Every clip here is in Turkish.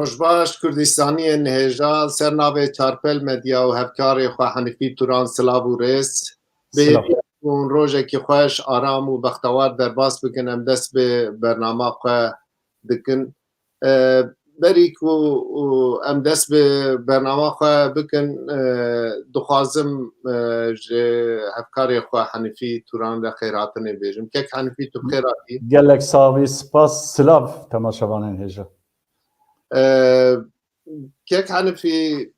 Rojbaş Kurdistaniyên hêja ser navê Çarpêl Medya û hevkarê xwe Henîfî Turan silav û rêz. Bêhêviya ku hûn rojekî xweş, aram û bextewar derbas bikin em dest bi bernama xwe dikin. Berî ku em dest bi bernama xwe bikin dixwazim ji hevkarê xwe Henîfî Turan re xêrhatinê bêjim. Kek Henîfî tu bi xêr hatî. Gelek savî spas silav temaşevanên hêja. Kek Henîfî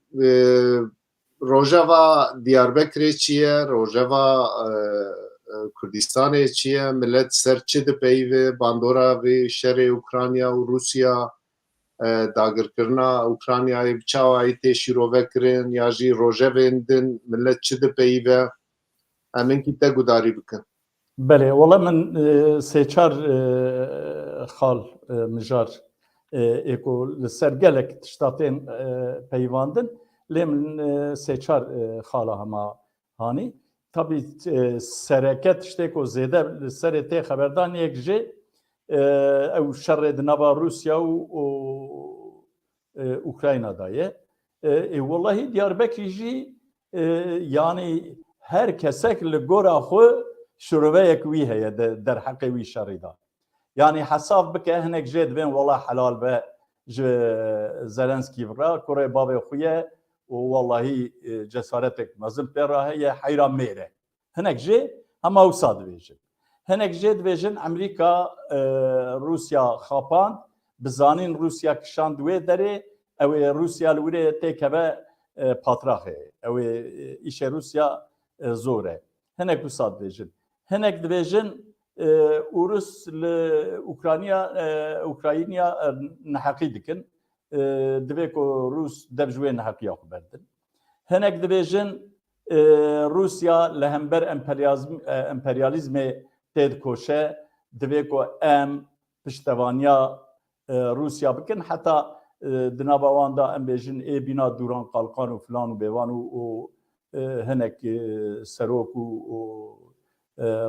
rojeva Diyarbekirê çi ye, rojeva Kurdistanê çi ye, millet ser çi dipeyive, bandora vê şerê Ukrayna û Rusya dagirkirina Ukraynayê bi çawayî tê şîrovekirin ya jî rojevên din millet çi dipeyive em hinkî te gudarî bikin. Belê, wala min sê-çar xal mijar êku li ser gelek tiştatên peywandin lê min sê-çar xala hema hanî. Tabii sereke tiştê ku zêde li serê tê xeberdaniyek jê ew şerê di nava Rusya û Ukraynada ye. Wallahî Diyarbekirî jî yanî her kesek li gora xwe şirveyek wî heye derheqê wî şerî da. Yani hesab bike hinek jê dibên wala helal be ji Zelenskî ra kurê bavê xwe ye û wallahî cesaretek mezin pê ra heye heyra mêre. Hinek jê hema wisa dibêjin. Hinek jê dibêjin Emerîka Rusya xapan bizanîn Rusya kişand wê derê ew ê Rusya li wîrê têkeve patraxê. Ew ê îşê Rusya zor e. Hinek wisa dibêjin. Hinek dibêjin Rus li Ukrayna neheqî dikin. Divê ku Rus dev ji wê neheqiya xwe berdin. Hinek dibêjin Rusya li hember emperyalizmê tê dikoşe divê ku em piştevaniya Rusya bikin heta di nava wan da em bêjin ê bîna Duran Qalkan û filan û bêvan û hinek serok û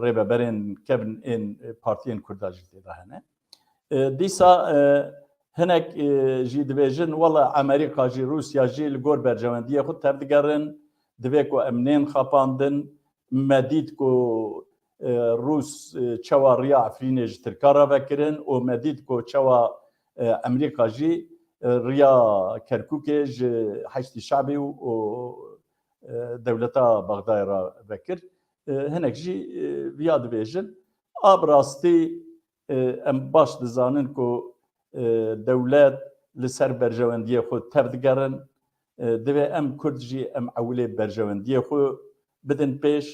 rêveberên kevin ên partiyên Kurda jî tê de hene. Dîsa hinek jî dibêjin wala Amerîka jî Rusya jî li gor bercewendiyê xwe tevdigerin divê ku em nên xapandin me dît ku Rûs çawa riya Efrînê ji Tirka re vekirin û me dît ku çawa Amerîka jî riya Kerkûkê ji heştî şabî û dewleta Bexdayê re vekir. Hinek jî viya dibêjin a bi rastî em baş dizanin ku dewlet li ser berjewendiyê xwe tevdigerin divê em Kurd jî em ewilê berjewendiyê xwe bidin pêş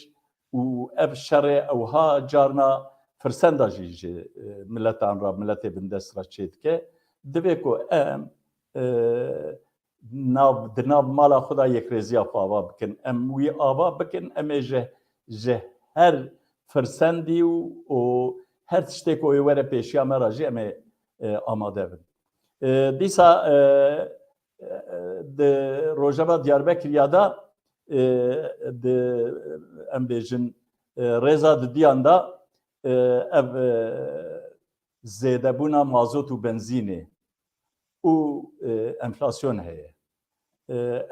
û ev şerê ewha carna firsenda jî ji milletan ra milletê bindest ra çê dike divê ku em di nav mala xwe da yekrêziya xwe ava bikin. Em wî ava bikin em ê ji her firsendî û her tiştê ku ê were pêşiya me ra jî em ê amade bin. Dîsa di rojeva Diyarbekirîya da em bêjin rêza didiyan da ev zêdebûna mazot û benzînê û enflasyon heye.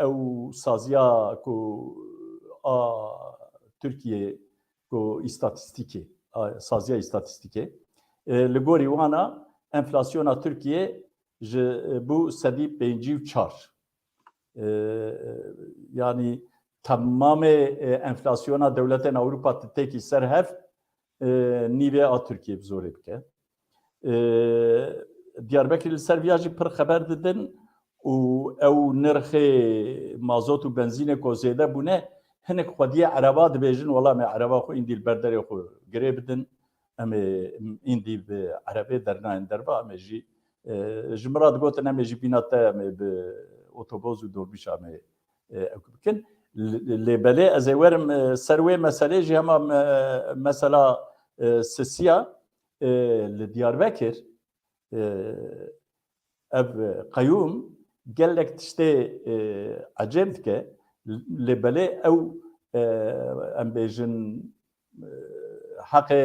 Ew saziya ku a Türkiye ku îstatîstîkê saziya îstatîstîkê li gorî wan a enflasyona Türkiye ji bû sedî pêncî û çar. Yani tamamê enflasyona dewletên Ewropa têkî ser hev nîvê a Türkiye bi zorê bike. Diyarbekirî li ser viya jî pir xeber didin û ew nirxê mazot û benzînê ku zêde bûne hinek xwediyê ereba dibêjin wala me ereba xwe îndî li berderê xwe girê bidin em ê îndî bi erebê dernayên derve em ê jî ji min ra digotin em ê jî bîna te em ê bi otobos û dorbîşa me ew bikin. Lê belê ez ê werim ser wê meselê jî hema mesela sisiya li Diyarbekir ev qeyûm gelek tiştê ecêb dike lê belê ew em bêjin heqê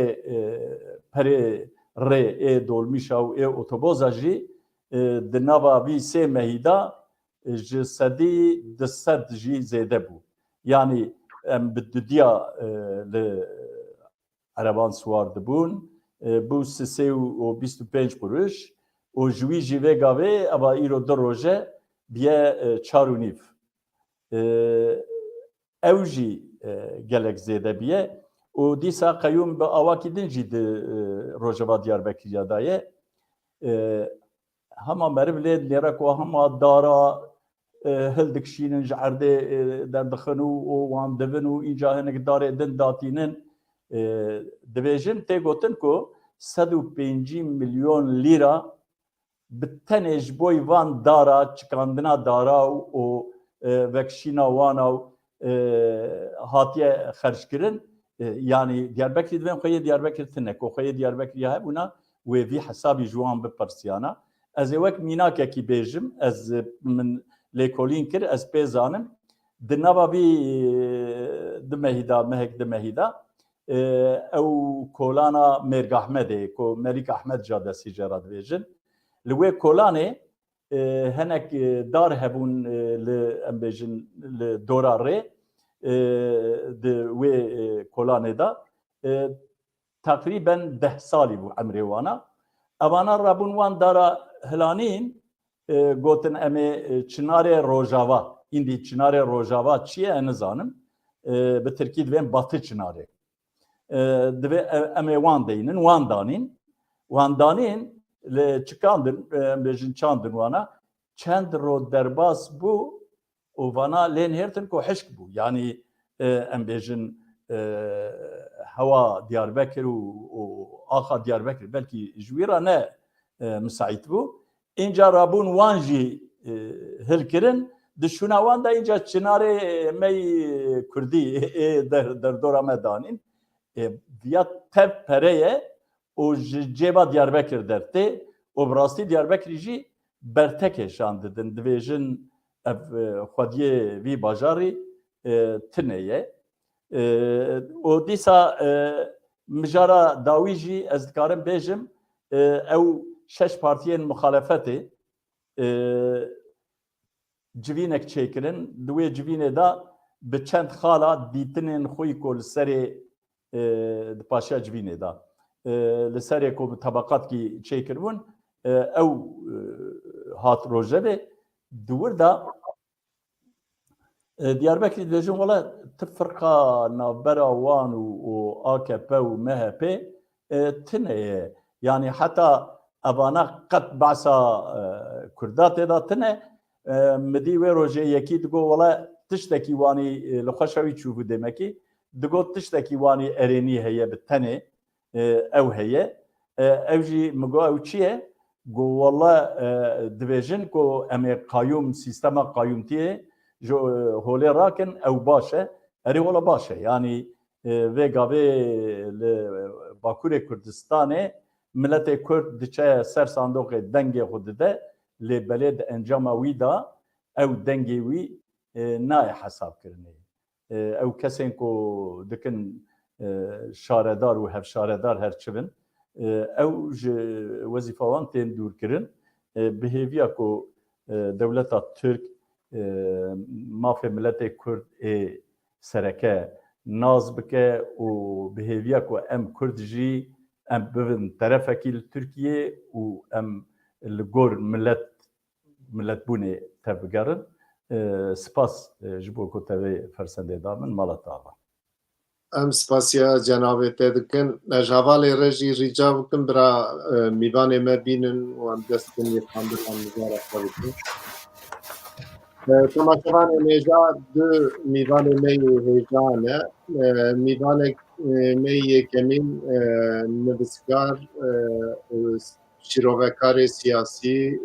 perê rê ê dolmîşa û ê otoboza jî di nava vî sê mehî da ji sedî di sed jî zêde bû. Yani em bi dudiya li ereban swar dibûn bû sisê û 25 kuruş û ji wî jî vê gavê eva îro 2 roje biye 4.5. Ew jî gelek zêde biye û dîsa qeyûm bi awakî din jî di Rojava Diyarbekirîya da ye. Hema meriv lê lêre ku hema dara hildikşînin ji erdê derdixin û wan dibin û înca hinek darê din datînin dibêjin tê gotin ku 105 milyon lîra bi tenê ji bo van dara çikandina dara û vekşîna wana hatiye xerckirin. Yani Diyarbekirî divên xwe yê Diyarbekir tune ku xwe yê Diyarbekirîya hebûna wê vî hesabî ji wan bipirsiyana. Ez ê wek mînakekî bêjim, ez min lêkolîn kir, ez pê zanim. Di nava vî di mehî da, mehek di mehî da ew kolana Mêrg Ehmedê ku Melîk Ehmed ja destî jê ra dibêjin. Li wê kolanê hinek dar hebûn li em bêjin li dora rê di wê kolanê da teqrîben 10 salî bû emrê wana. Evana rabûn wan dara hilanîn gotin em ê çinarê Rojava. Îndî çinarê Rojava çi ye nizanim. Bi Tirkî divên Batı Çinarê. Divê em ê wan deyînin, wan danîn. Wan danîn li çikandin, em bêjin çandin wana. Çend ro derbas bû û vana lên hêrtin ku hişk bû. Yani em bêjin hewa Diyarbekir û axa Diyarbekir belkî ji wî re ne müsait bû. Înca rabûn wan jî hilkirin. Di şûna wan da înca çinarê me Kurdî derdora me danîn. Viya tev pere ye û ji cêba Diyarbekir dertê û bi rastî Diyarbekirî jî bertekê şan didin. Dibêjin ev xwediyê vî bajarî tune ye. û dîsa mijara dawî jî ez dikarim bêjim ew 6 partiyên muxalefetê civînek çêkirin. Di wê civînê da bi çend xala dîtinên xwe ku li serê di paşiya civînê da li serê ku bi tebeqatkî çêkiribûn ew hat rojevê di wir da Diyarbekirî dibêjin wala ti firqa navbera wan û AKP û MHP tune ye. Yani heta evana qet behsa Kurda têda tune midî wê rojê yekî digo wala tiştekî wanî li xweşa wî çûbû demekî digo tiştekî wanî erênî heye bi tenê ew heye. Ew jî min got ew çi ye? Got wala dibêjin ku em ê qayûm sîstema qayûmtiyê ji holê rakin ew baş e. Erê wala baş e. Yani vê gavê li Bakurê Kurdistanê milletê Kurd diçe ser sandoqê dengê xwe dide lê belê di encama wî da ew dengê wî nayê hesabkirinê. Ew kesên ku dikin şaredar û hevşaredar her çivin ew ji wezîfa wan tên dûrkirin. Bi hêviya ku dewleta Türk mafê milletê Kurd ê sereke naz bike û bi hêviya ku em Kurd jî em bibin terefekî li Tirkiyê û em li gor milletbûnê tev bigerin. Spas ji bo ku tevê fersendê da min mala tava. Em spasiya cenabê te dikin. Ez hevalê re jî rîca bikim bira mîvanê me bînin wan dest bin yêxandinan nigara xwe bikin. Temaşevanê hêja du mîvanê me yê hêjan e. Mîvanek me yekemîn nivîskar û şîrovekarê siyasî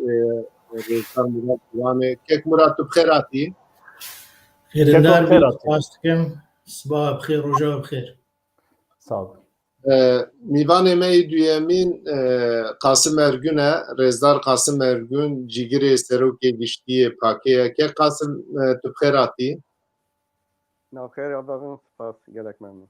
Rêzgar Murat Guranê. Kek Murat tu bixêr hatî? Xêrindar bî, spas dikim. Sibaha bixêr, roja bixêr. Sağ ol. Mîvanê me yê duyemîn Qasım Ergün e. Rêzdar Qasım Ergün cîgirê Serokê Giştiyê Pakê ye. Kek Qasım tu bixêr hatî? Navxêr ya bavin, spas gelek memnun.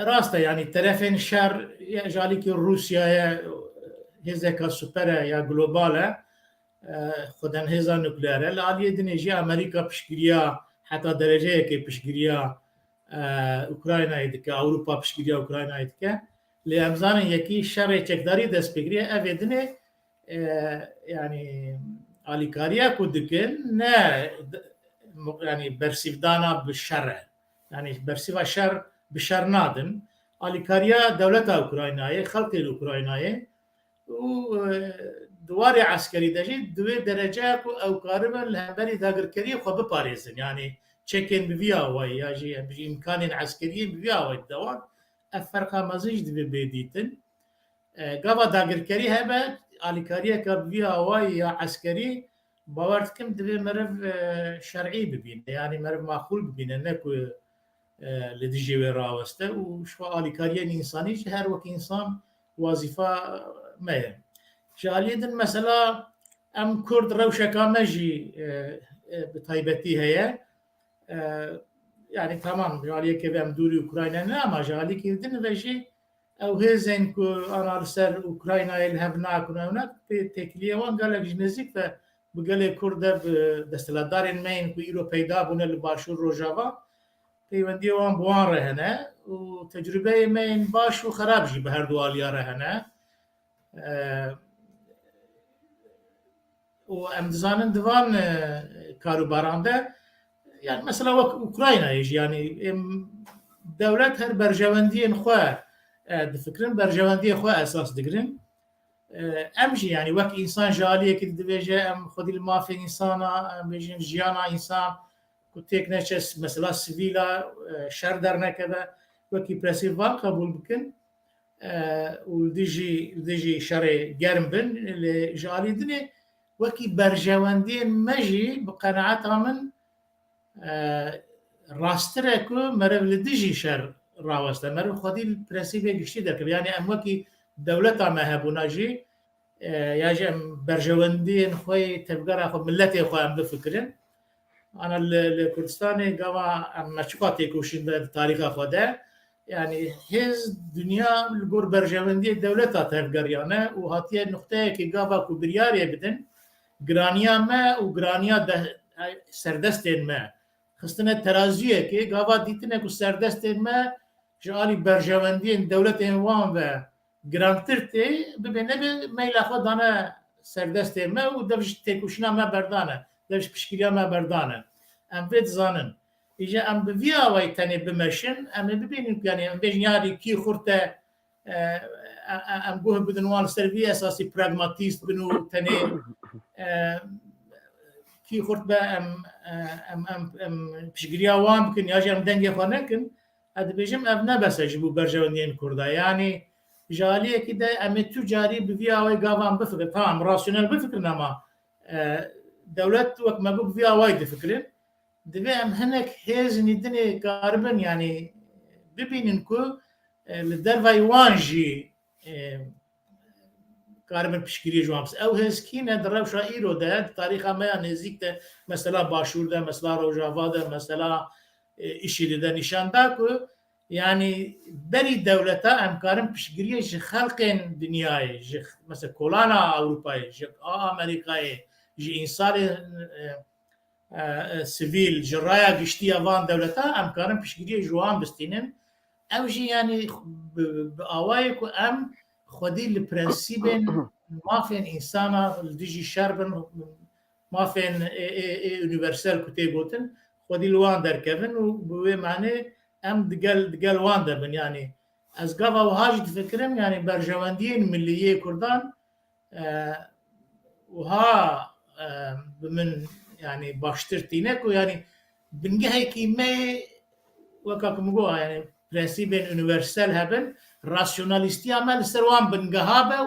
راسته يعني طرفين شر جالي كي روسيا هزك سوبر يا جلوباله خدن هزا نوكليره لالي دنيجي امريكا بشكريا حتى درجه كي بشكريا اوكراينا يدك اوروبا بشكريا اوكراينا يدك لامزان يكي شر تشكداري دس بكريا افدني يعني اليكاريا كودكن نا يعني برسيفدانا بالشر يعني برسيفا شر بشر نادن اليكاريا دولة اوكراينايه خلق الاوكراينايه و دواري عسكري دجي دوي درجة او قاربا لهبري داگر كري خو بباريزن يعني تشيكن بفيا واي ياجي بامكان عسكري بفيا واي الدوار الفرق مزيج دبي بيديتن قبا داگر كري هبه اليكاريا كبفيا واي يا عسكري باورتكم دبي مرف شرعي ببين يعني مرف معقول ببين انكو لدجي راوسته وشو اليكاريا انساني هر وقت انسان وظيفه ما جاليدن مثلا ام كرد روشة كامجي بطيبتي هي يعني تمام جالي كيف ام دوري اوكراينا لا ما جالي كيدن بجي او هزين كو انا لسر اوكراينا الهبنا كنا هناك تكليه وان قال لك جنزيك فبقال لي كرد دستلدارين مين كو ايرو بيدا بنا الباشور روجافا بيوندي وان بوان رهنا وتجربه مين باش وخراب جي بهر دواليا رهنا وام دزانن دوان كاروبارانده يعني مثلا اوكراينا يجي يعني دولت هر برجواندين خو دفكرن برجواندي خو اساس دقرن امجي يعني وك انسان جاليه كي دبيجه ام خدي المافي انسان بيجين جيانا انسان كنتيك نشس مثلا سيفيلا شر درنا كذا وكي بريسيفا قبول بكن وديجي شري جرم بن اللي جالي دني وكي برجواندين مجي بقناعتها من راستركو مرف لديجي شر راوسته مرف خدي البرنسيبه قشتي دك يعني ام وكي دولتها ما هبوناجي ياجي برجواندين خوي تبقى اخو ملتي اخو ام بفكرن انا الكردستاني قوا ام مشقاتي كوشين بالتاريخ اخوده يعني هز دنيا الجور برجواندي دولتها تفقريانه وهاتيه نقطه كي قوا كبرياري بدن جرانيا ما وجرانيا سردستين ما خستنا ترازيه كي قوا ديتنا كو سردستين ما جالي برجواندين دولتين وان و جرانترتي ببينه ما يلاخذ انا سردستين ما ودفش تكوشنا ما بردانه دفش بشكليا ما بردانه ام فيت زانن إجا أم بفيا ويتاني بمشن أم ببين يعني أم بيجنياري كي خورته أم جوه بدنوان سربية أساسي براغماتيست بنو تاني كي خورت با أم بشجريا وان بكن ياجي أم دنجي خانكن هذا بيجم أبنا بس يجيبوا برجوانيين كردا يعني جالية كده أم تجاري بفيا ويقافان بفكر طبعا راسيونال بفكر نما دولة وقت ما بفيا وايد فكرين دبي ام هناك هيزن الدنيا قاربا يعني ببينكو للدرفاي وانجي قاربا بشكري جوامس او هز كينا دروشا ايرو ده تاريخ ما نزيك مثلا باشور ده مثلا روجافا ده مثلا اشي ده نشان داكو يعني بري دولتا ام قارن بشكري خلقين دنياي مثلا كولانا اوروباي امريكاي جي انسان سيفيل جرايا قشتيا فان دولتا ام كارن بشكري جوان بستينن او جي يعني باوايك ام خدي البرنسيبن ما فين انسانا ديجي شربن ما فين يونيفرسال كوتي بوتن خدي الوان در كيفن وبوي معنى ام دقال وان دربن يعني از قفا وهاج تفكرم يعني برجواندين ملية كردان وها بمن يعني باشترتينك ويعني بنجهي كيما وكاكم جوا يعني برنسيبين يونيفرسال هبن راسيوناليستي عمل سروان بنجهابه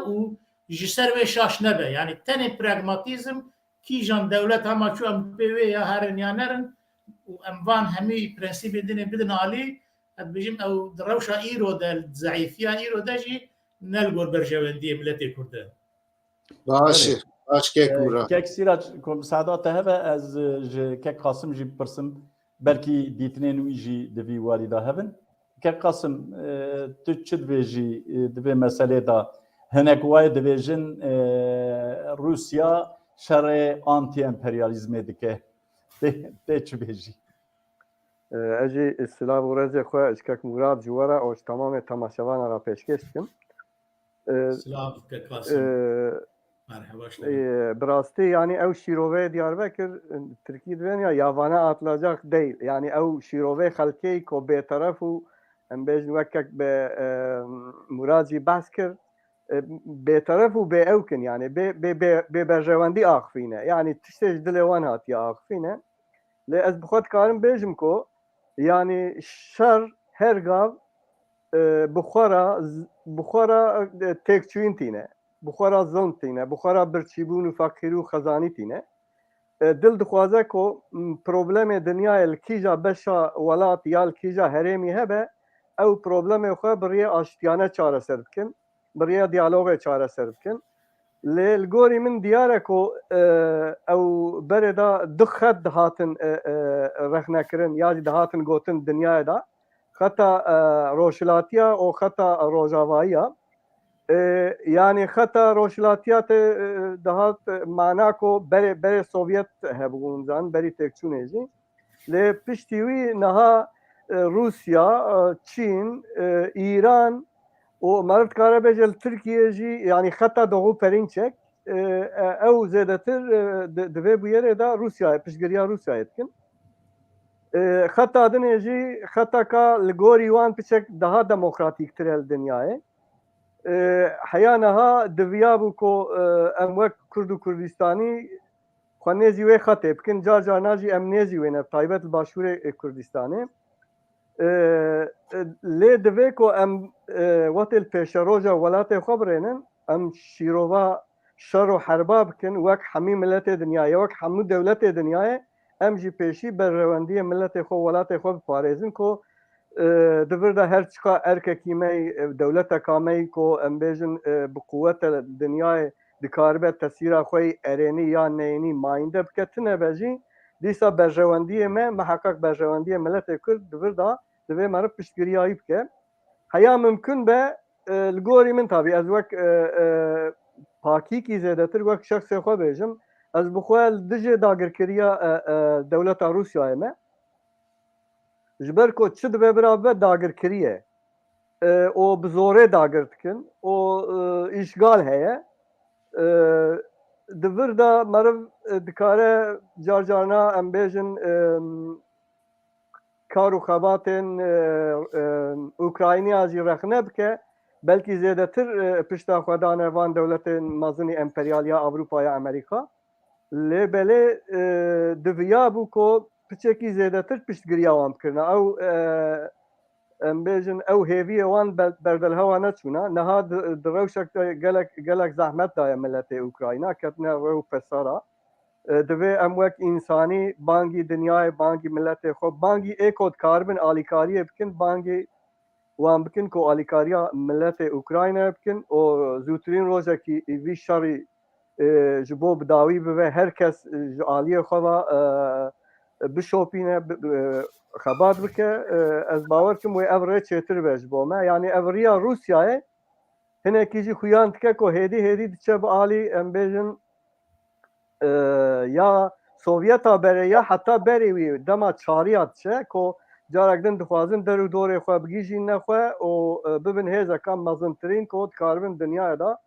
وجسر وشاش نبه يعني تاني براغماتيزم كي جان دولة هما شو ام بي يا هارن يا نرن وامبان همي برنسيبين دين بدن علي بيجم او دروشا ايرو ده الزعيفيا ايرو ده جي نلقور برجواندي ملتي كردان باشي باش كيكورا كيك سيراج كم سعادات هبه از كيك قاسم جي برسم بلكي ديتنين ويجي دفي والدا هبن که قسم تو چی دبیجی دبی مسئله دا هنک وای دبیجن روسیا شر آنتی امپریالیزمی دکه ده چی بیجی اجي السلام ورزي خويا اشكاك مراد جوارا او تمام تماشاوانا را پیشکش کم سلام قاسم مرحبا براستی yani ev şirove Diyarbakır Türkiye'den ya yavana atılacak değil. Yani ev şirove halkı ko be tarafı embej vakak be murazi baskır be tarafı be evkin yani be berjevandi akfine. Yani tiştej dilevan hat ya akfine. Le ez bixwat karim bêjim ku yani şer her gav bixwara têkçûyîn tîne, bixwara zilm tîne, bixwara birçîbûn û feqîrî û xezanî tîne. Dil dixwaze ku problemê dinyayê li kîja beşa welat ya li kîja herêmî hebe ew problemê xwe bi rêya aştiyane çareser bikin, bi rêya diyalogê çareser bikin. Li gorî min diyar e ku ew berê da du xet dihatin rexnekirin ya jî dihatin gotin dinyayê da xeta roşilatiya û xeta rojavayiya yani xeta roşilatiya te dihat mana ku berê Sovyet hebûn zan berî têkçûnê jî lê piştî wî niha Rusya, Çîn, İran o مرد کاره بجل ترکیه جی یعنی خطا دغو پرین چک او زیادتر دوی بویره دا روسیا پشگریا روسیا etkin خطا دنه جی خطا کا لگوری وان پچک daha demokratik tirel dünyaya hayanaha devyabu ko emwek Kurdu Kurdistani xanezi ve xate pkin car car naji emnezi ve ne taybet başure Kurdistanê lê divê ku em wetê pêşeroja welatê xwe birênin em şîrova şer û herba bikin wek hemî milletê dinyayê wek hemû dewletê dinyayê em jî pêşî berrewendiyê milletê xwe welatê xwe biparêzin ku divir de her çiqa erkekî me dewleteka me ku em bêjin bi quweta dinyayê dikaribe tesîra xwe erênî ya neyînî mayînde bike tune jî dîsa berrewendiyê me meheqaq berrewendiyê milletê Kurd divir da divê meriv piştgiriyayî bike heya mümkün be li gorî min tabî ez wek pakîkî zêdetir wek şexsê xwe bêjim ez bi xwe li dijî dagirkiriya dewleta Rûsyayê me ji ber ku çi dibe birabe dagirkiriye o bi zorê dagir dikin o îşgal heye divir da meriv dikare car carna em bêjin kar û xebatên Ukraynîya jî rexne bike belkî zêdetir pişta xwedana van dewletên mezin ê emperyal ya Ewropa ya Amerîka lê belê diviya bû ku piçekî zêdetir piştgiriya wan bikirine ew em bêjin ew hêviyê wan berdilhewa neçûne niha di rewşek de gelek zehmet daye milletê Ukrayna ketine rew pesara divê em wek însanî bangî dinyayê bangî milletê xwe bangî êko dikaribin alîkariyê bikin bangî wan bikin ku alîkariya milletê Ukraynayê bikin û zûtirîn rojekî vî şerî ji bo bidawî bibe herkes ji aliyê xwe ve bişopîne xebat bike ez bawer kim wê ev rê çêtir be ji bo me yani ev rêya Rûsyayê hinekî jî xuyan dike ku hêdî diçe bi alî em bêjin ya Sovyeta bere ya heta berê wî dema çariya diçe ku carek din dixwazin der û dorê xwe bigîjîne xwe û bibin hêzekan mezintirîn ku dikaribin dinyayê da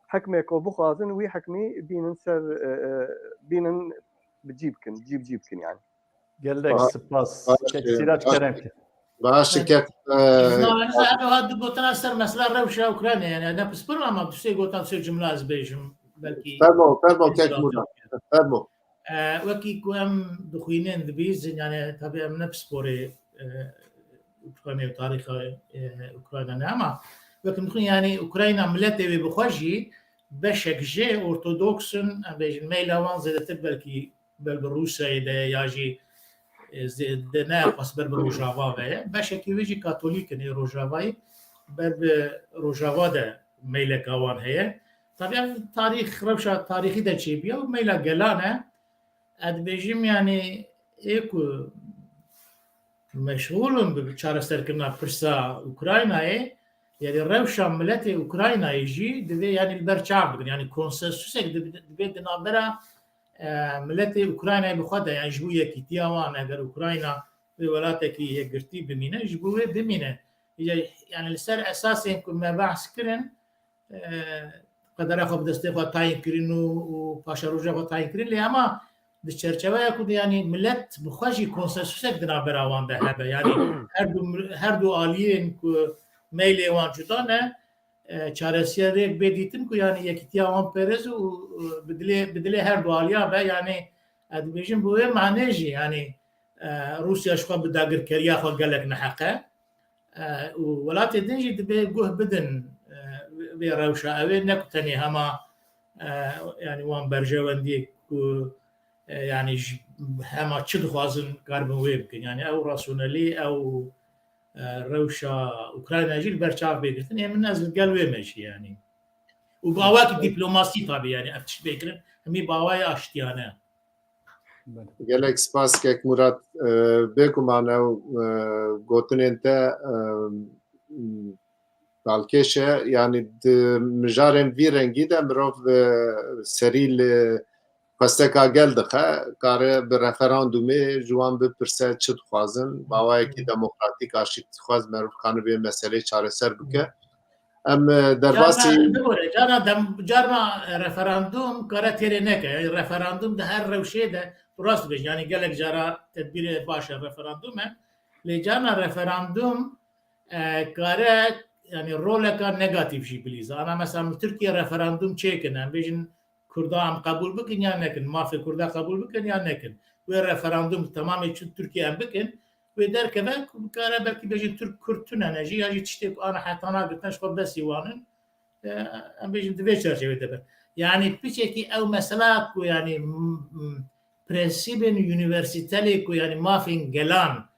hekmê ku bixwazin wî hekmî bînin ser bînin cî bikin yani. gelek spas sîraç kerem ki باشه که هاد گوتن سر مسئله روشا اوکراینه یعنی نه پسپر ama دوستی گوتن سر جمله از بیشم belki فرمو که مولا فرمو وکی کو ام دخوینن دبیز yani tabii em ne pspori Ukrayna tarih Ukrayna ne ama bakın dixwin yani Ukrayna milleti ve bixwaji beşek jê ortodoksun bejin meylavan zêdetir belki bel bi Rûsyayê de ya jî de ne pasber bi Rojava ve beşekî wê jî katolîkin ê Rojavayê ber bi Rojava de meyleka wan heye tabii ev tarih rewşa tarîxî de çêbiya û meyla gelan e ez dibêjim yani ê ku مشغولن بچارەسەرکردنا پرسا ئوکراینایە یعنی ڕەوشە ملەتی ئوکراینایژی دەبێ ینی بەرچاو بگن ینی کۆنسەنسوسێک دەبێت دنابەرە ملەتی ئوکراینای بخوادا یان ji bo yekîtiyawan eger Ukrayna vê welatekî yekgirtî bimîne ji bo wê bimîne yani li ser esasên ku me behs kirin qedera xwe bi destê xwe tayin kirin û paşeroja xwe tayin kirin lê ama di çerçeveya ku yani millet bi xwe jî konsensûsek di navbera wan de hebe yani her du aliyên ku meylê wan cuda ne çaresiyerek bêdîtin ku yani yekîtiya wan pêrez û bi dilê her du aliya be yani dibêjin bi wê manê jî yani Rusya ji xwe bi dagirkeriya xwe gelek neheqe û welatê din jî dibe guh bidin vê rewşa ew ê ne ku tenê hema yani wan berjewendiyê ku yani hema çi dixwazin kar bin wê bikin yani ew rasyonelî ew rewşa Ukrayna jî li ber çav bêgirtin ê min ez li gel wê me jî yani û bawekî dîplomasî tabii yani ev tişt bêkirin hemî bawaya aştiyane gelek spas kek Murat bêguman ew gotinên te balkêşe yani di mijarên vî rengî de mirov serî li xwesteka gel dixe kare bi referandumê ji wan bipirse çi dixwazin bawayekî demokratîk aşîk dixwaz merov kanî vê meseleyê çareser bike em derbasî carna referandum kare têrê neke referandum di her rewşê de rast bêj yani gelek cara tedbîrê baş e referandum e lê carna referandum kare yani roleka negatif jî bilîze ana mesela Tirkiye referandum çêkin em bêjin Kurda em qebûl bikin ya nekin mafê Kurda qebûl bikin ya nekin wê referandum tamamê çi Tirkiye em bikin wê derkeve kare belkî bêjin Türk Kurd tune jî ya jî tiştê ku ana hetana girtin ji xwe besî wanin em bêjin di vê çerçevê de be yani piçekî ew mesela ku yani prensîbên universîtelê ku yani mafên gelan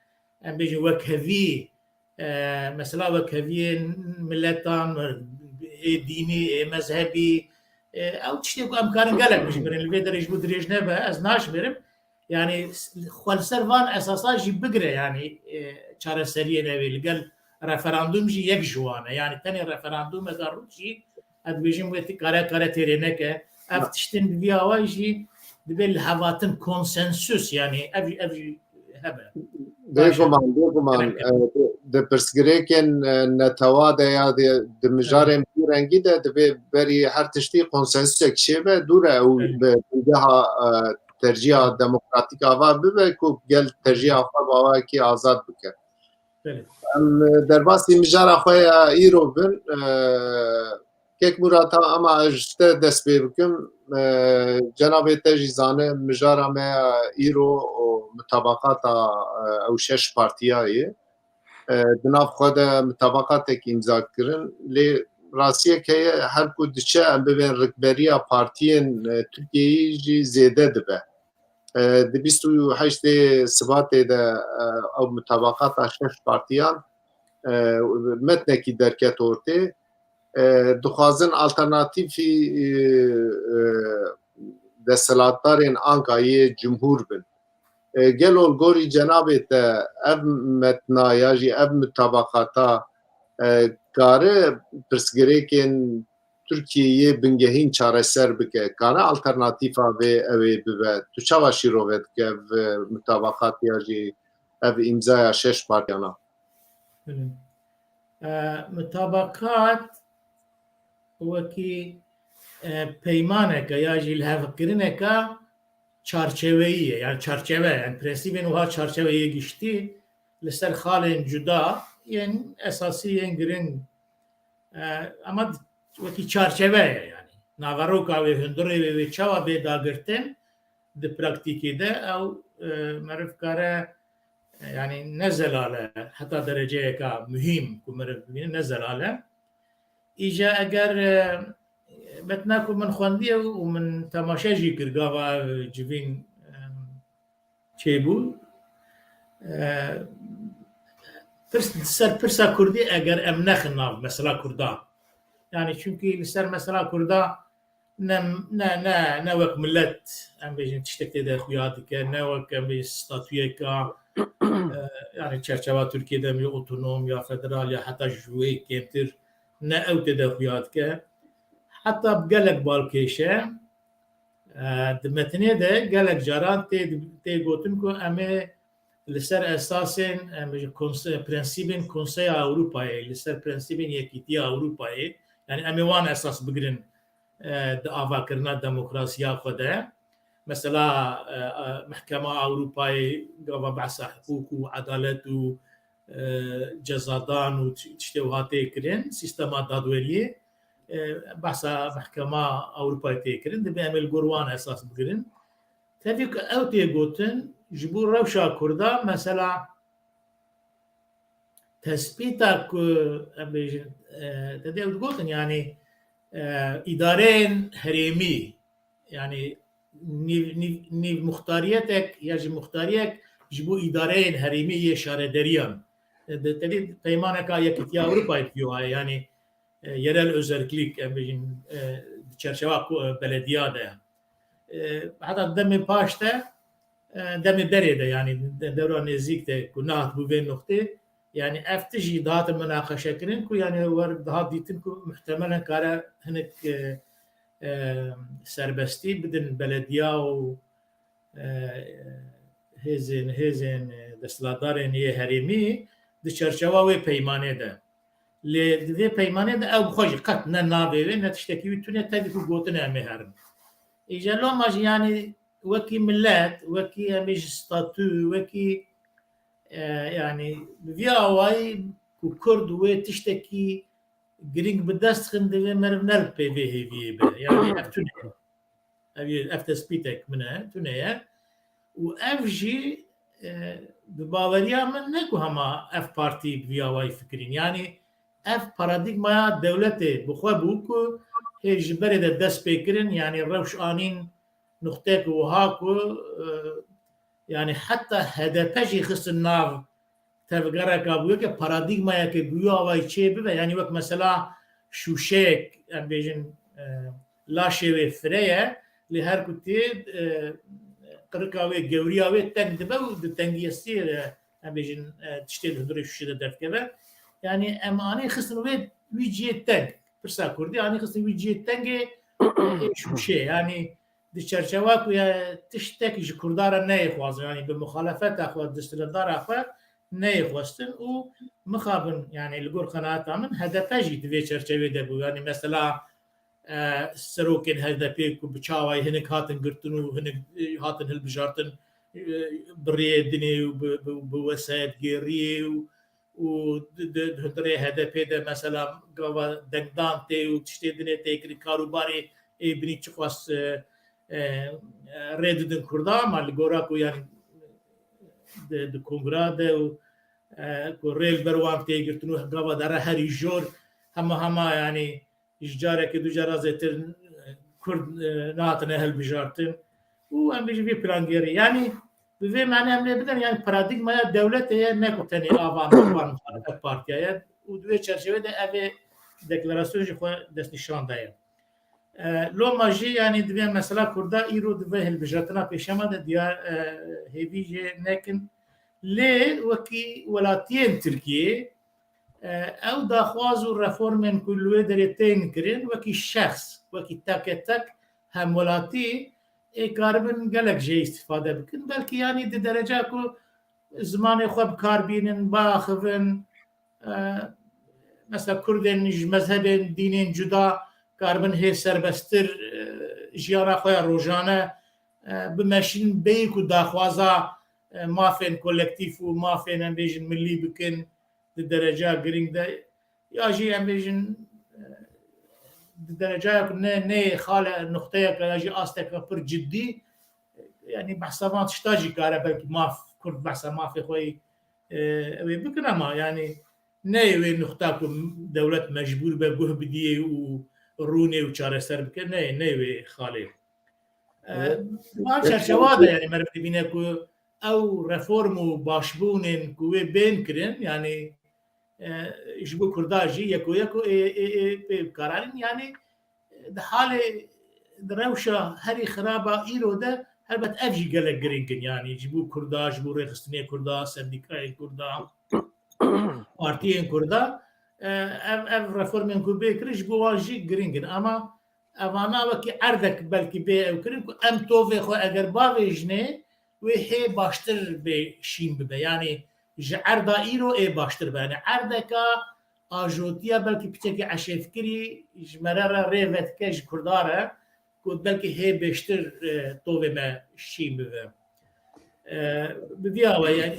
em bêjin wekhevî mesela wekheviyên milletan ê dînî ê mezhebî ew tiştê ku em karin gelek bijbirin li vê derê ji bo dirêj nebe ez naşmerim yani xwe li ser van esasa jî bigire yani çareseriyên evê li gel referandum jî yek ji wan e yani tenê referandum eza rû jî ez dibêjim wê kare têrê neke ev tiştên bi vî awa jî dibe li hevatin konsensûs yani ev jî hebe bêguman di pirsgirêkên netewa de ya di mijarên vî rengî de divê berî her tiştî konsensûsek şêve dûr e û bi geha terciha demokratîk ava bibe ku gel terciha xwe bawayekî azad bike em derbasî mijara xwe ya îro bin kek Murat ama ez te dest pê bikim cenabê te jî zane mijara me ya îro mutabaqata ew şeş partiyayê di nav xwe de mutabaqatekî imza kirin lê rastiyek heye her ku diçe em bibên rikberiya partiyên Tirkiyeyê jî zêde dibe di 28 Sibatê de ew mutabaqata şeş partiyan metnekî derket ortê dixwazin alternatîfî desthilatdarên Ankayê cumhur bin gel olgorî cenabê te ev metna ya jî ev mutabaqata kare pirsgirêkên Tirkiyeyê bingehîn çareser bike kare alternatîfa vê evê bibe tu çawa şîrove dike ev mutabaqat ya jî ev îmzaya şeş partiyana mutabaqat wekî peymaneke ya jî li hevkirineka çarçeveyî ye yani çarçeve yani prensîbên wiha çarçeveyê giştî li ser xalên cuda yên esasî yên giring ama wekî çarçeve ye yani navaroka wê hundirê wê çawa bê dagirtin di praktîkê de ew meriv kare yani ne zelale heta dereceyeka mühim ku meriv bibîne ne zelale îja eger metna ku min xwendiye û min temaşe jî kir gava civîn çêbû ser pirsa Kurdî eger em nexin nav mesela Kurda yani çünkü li ser mesela Kurda ne wek millet em bêjin tiştek tê de xuya dike ne wek em bêjin statûyeka yani çerçeve Türkiye'de mi otonom ya federal ya hatta jüve kemtir ne evte de xuyat ke hatta gelek balkeşe metne de gelek caran te gotin ku ame لسر اساسن پرنسیبن کنسای اروپایی لسر پرنسیبن یکیتی اروپایی یعنی امیوان اساس بگیرن دعوا کردن دموکراسی خوده مثلا محکمه اروپایی گاوا بحث حقوق و عدالت و جزادان و تشتوهاتی کردن سیستم دادوری بحث محکمه اروپایی تکردن دبی امیل گروان اساس بگیرن تفیق اوتی گوتن جبور روشا کردا مثلا تثبیتا تدیو گوتن يعني ادارين هريمي يعني نيف مختاريتك يجي مختاريك جبو ادارين هريمي اشاره دريان تدي پیمانك يكتيا اوروبا فيها يعني yerel özellik çerçeve belediye de hatta demi paşta demi berede yani devran nezikte kunat bu ve nokta yani eftiji daha münakaşa kirin ku yani var daha ditin ku muhtemelen kara hinek serbesti bidin belediye o hezin destladarın ye herimi de çerçeve ve peymane de لذي پیمانه ده او خوش قط نه نابه نه تشتكي وتونه تدي كو غوتنا مهرن اجا لو ماجي يعني وكي ملات وكي مش ستاتو وكي يعني فيا واي كو كرد و تشتكي جرينج بدست خند مرنل بي في هي يعني افتونه ابي افتسبيتك منها تونه وافجي بباوريا من نكو هما اف بارتي فيا واي فكرين يعني اف پارادایگمایا دولته بخوا بوکو هیچ برده دست بکرین یعنی روش آنین نقطه که وها کو یعنی حتی هدفشی خست ناو تفکر کابویه که پارادایگمایا که گویا وای چه ببه یعنی وقت مثلا شوشک ام بیشن لاشه و فریه لی هر کتی قرقاوی گوریاوی تنگ دبه و تنگیستی ام بیشن تشتیل هدوری شوشه درکه يعني اماني خصن ويجي تنج برسا كردي يعني خصن ويجي تنج شو شيء يعني دي شرشواك ويا تشتكي جو كردارا نايخواز يعني بمخالفات اخو دستلدار اخو نايخواستن ومخابن يعني الجور قناعات من هدفاجي دي شرشوي دبو يعني مثلا سروكن هدفيك بچاواي هنك هاتن قرتنو هنك هاتن هالبجارتن بريدني وبوسائل جيري و دهتره هدف ده مثلا گاوا دندان ته و تشتی دنه تکری کاروباری ای بنی چخواست رد دن کردا مال گورا کو یعنی د کنگره ده و کو ریل بروان ته گرتنو گاوا دره هری جور هما يعني اجاره که دو جرازتر کرد ناتنه هل بجارتن و ام بيجي في بلانجيري يعني به معنی هم نبودن یعنی پارادایگما دولت یه نکوتنی آوان مخالفت پارتیا و دوی چرچوه ده اوه دکلاراسیونش خو دست نشان دایم لو ماجی یعنی دوی مثلا کردا ایرو دوی هلبجاتنا پیشما ده دیار هیویجه نکن لی وکی ولاتین ترکیه او داخواز و رفورمن کلوه داره تین کرن وکی شخص وکی تک تک هم ولاتی کاربن گلک جه استفاده بکن بلکه یعنی در درجه که زمان خوب کار بینن باخفن مثلا کردن مذهبن دینن جدا کاربن هی سربستر جیانا خواه روزانه بمشین بیک و داخوازا مافین کولکتیف و مافین امبیجن ملی بکن در درجه گرینگ ده یا جی امبیجن درجه نه خاله نقطه که اجی آستک پر جدی یعنی بحثات شتاجی کاره بلکه ماف کرد بحث مافی خوی اوی بکنه ما یعنی نه اوی نقطه که دولت مجبور به گوه بدیه و رونه و چاره سر بکنه نه اوی خاله ما چرچواده یعنی مرد بینه که او رفورم و باشبونن که بین کرن یعنی جبو کرداجی یکو بکارن یعنی ده حال دروشا هری خرابه ایرو ده هەربەت ئەڤژی گەلێک گرنگن یانی ji بۆ کوردا ji بۆ ڕێخستنی کوردا سەردیکای کوردا پارتیên Kurda ev reformên ku bê kir ji bo wan jî giring in ama evana wekî erdek belkî bê ew kirin ku em tovê xwe eger bavê jinê wê hê baştir bê şîn bibe yanî ji erda îro ê baştir be yani erdeka ajotiya belkî piçekî eşêfkirî ji me re rê vedike ji Kurda re ku belkî hê bêştir tovê me şîn bibe. Biviya we yani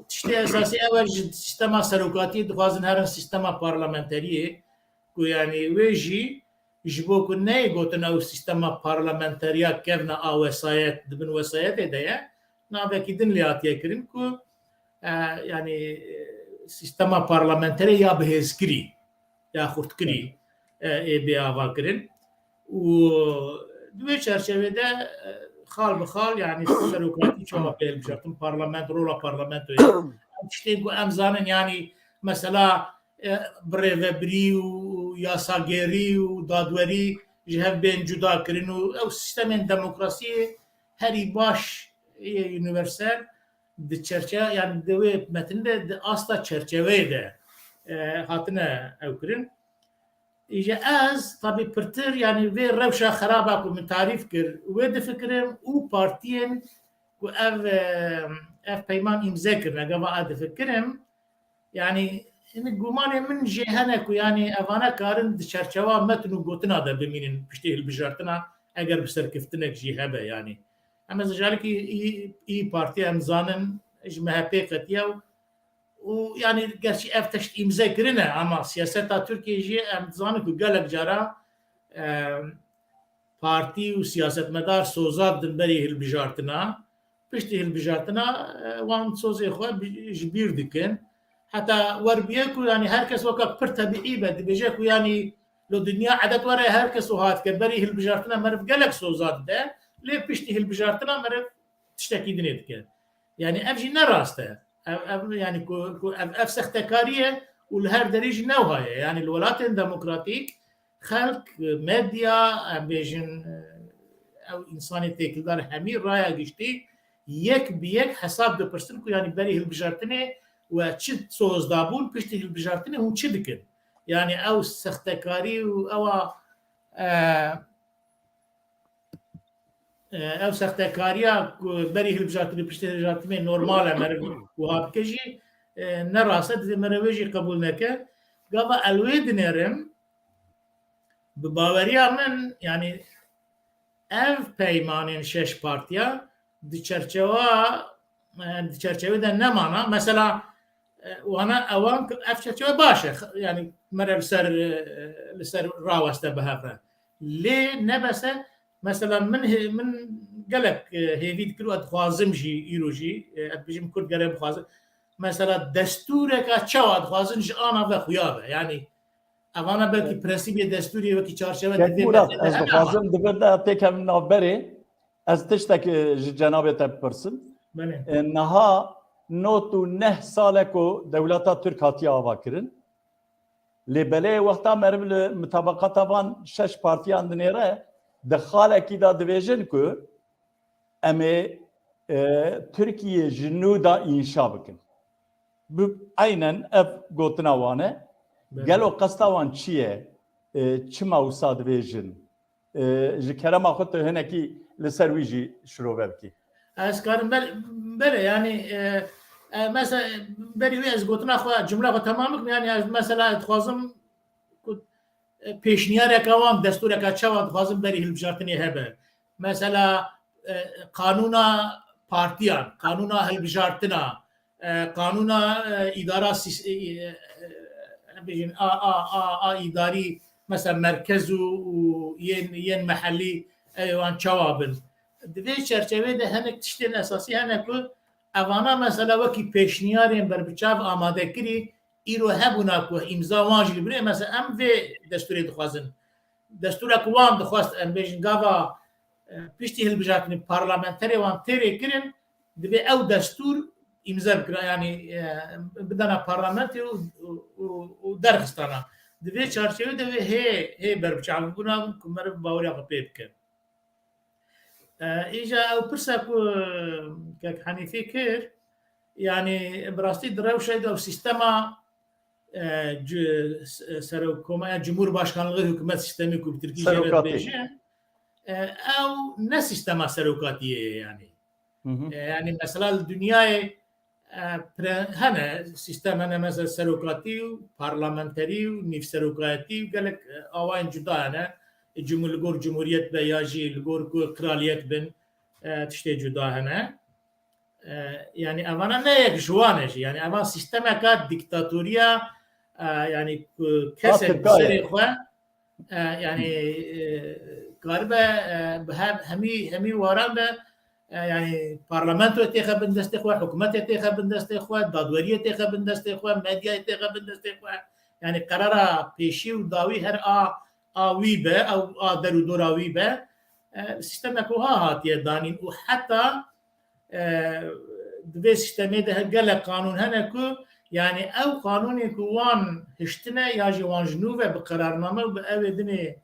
tiştê esasî ew ji sîstema serokatiyê dixwazin herin sîstema parlamenteriyê ku yanî wê jî ji bo ku neyê gotin ew sîstema parlamenteriya kevna a wesayet dibin wesayetê de ye navekî din lê hatiye kirin ku yani sîstema parlamenterê ya bihêzkirî ya xurtkirî ê bê ava kirin û di wê çerçevede xal bi xal yani serokatî çawa pê hilbijartin parlament rola parlamentoyê tiştên ku em zanin yanî mesela birêvebirî û yasagerî û dadwerî ji hev bên cuda kirin û ew sîstemên demokrasiyê herî baş ê universel di çerçeve yani di wê metin de di asta çerçeveyê de hatine ew kirin. İşte ez tabii pırtır yani ve revşa xeraba ku min tarif kir ve difikirim û partiyên ku ev peyman imza kirin gava ad difikirim yani gumanê min jê hene ku yani evana karin di çerçeva metin û gotina de bimînin piştî hilbijartina eger bi serkeftinek jî hebe yani em ez jarikî î partiya em zanin ji MHP qetiya û yani gerçi ev teşt imza kirine ama siyaseta Türkiye jî em zanin ku gelek cara partî û siyasetmedar sozad din berî hilbijartina piştî hilbijartina wan sozê xwe ji bîr dikin heta werbiye ku yani herkes weka pir tebîî be dibêje ku yani lo dünya edet were herkes o hatike berî hilbijartina meriv gelek sozad de lê piştî hilbijartina meriv tiştekî dinê dike yani ev jî ne rast e yani ku ev sextekariye û li her derî jî newhaye yani li welatên demokratîk xelk medya em bêjin ew însanê têkildar hemî raya giştî yek bi yek hesab dipirsin ku yani berî hilbijartinê we çi soz dabûn piştî hilbijartinê hûn çi dikin yani ew sextekarî û ewa ew sextekariya ku berî hilbijartinê piştî hilbijartinê normal e meriv wiha bike jî ne rast e divê merivê jî qebûl neke gava el wê dinêrim bi baweriya min yani ev peymanên şeş partiya di çerçeve de nemana mesela wana ewan ev çerçeve baş e yani mere li ser raweste bihevre lê nebese mesela min gelek hêvî dikir û dixwazim jî îro jî bijim Kurd gerek bixwazim mesela destûreka çawa dixwazin ji ana ve xuya be yani evana belkî prensîbê destûrî wekî çarşeve ez dixwazim divê de pêkevin navberê ez tiştekî ji cenabê te bipirsim niha not û neh salek û dewleta Türk hatiye ava kirin lê belê wexta meriv li mitabaqata van şeş partiyan dinêre di xalekî da dibêjin ku em ê Tirkiye ji nû da înşa bikin bi aynen ev gotina wan e gelo qesta wan çi ye çima wisa dibêjin ji kerema xwe tu hinekî li ser wî jî şirove bikî ez karim bere yani mesela berî wê ez gotina xwe cumla xwe temam bikim yani ez mesela dixwazim pêşniyareka wan destûreka çawa dixwazim berî hilbijartinê hebe mesela kanûna partiyan kanûna hilbijartina kanûna îdara bêjin a îdarî mesela merkez û yên mehellî wan çawa bin di vê çerçevê de hinek tiştên esasî hene ku evana mesela wekî pêşniyarên berbiçav amadekirî îro hebûna ku îmza wan jî li birê mesela em vê destûrê dixwazin destûrek wan dixwast em bêjin gava piştî hilbijartinê parlamenterê wan têrê kirin divê ew destûr îmza bikira yani bidana parlamentê û derxistana di vê çarçevê de vê hê berbiçavbûna ku meriv baweriya xwe pê bike اجا او برسا كك حنيفي كير يعني براستي دروشه او سيستما سروكوما جمهور باشكانlığı hükümet sistemi ku Türkiye Serokati. beje او ne sistema serokatiye yani. Yani mesela dünyaya hene sistem hene mesela serokati, parlamenteri, nif serokati gelek avan cuda hene cumhuriyet ve yaji gor kraliyet bin tişte cuda hene. Yani avana ne yakışuaneş yani avan sisteme ka diktatoriya yani kesin serikwa yani galiba hemi varan da yani parlamento تخبن دست إخوة حكومة تخبن دست إخوة دادورية تخبن دست إخوة مديا تخبن دست إخوة يعني قرارا بيشي وداوي هر آوي به أو درو دوراوي به سيستم كوها هاتيه دانين وحتى دبي سيستمي ده قال قانون هنا كو يعني أو قانون كوان هشتنا ياجي وان جنوبه بقرارنامه وبأوي دني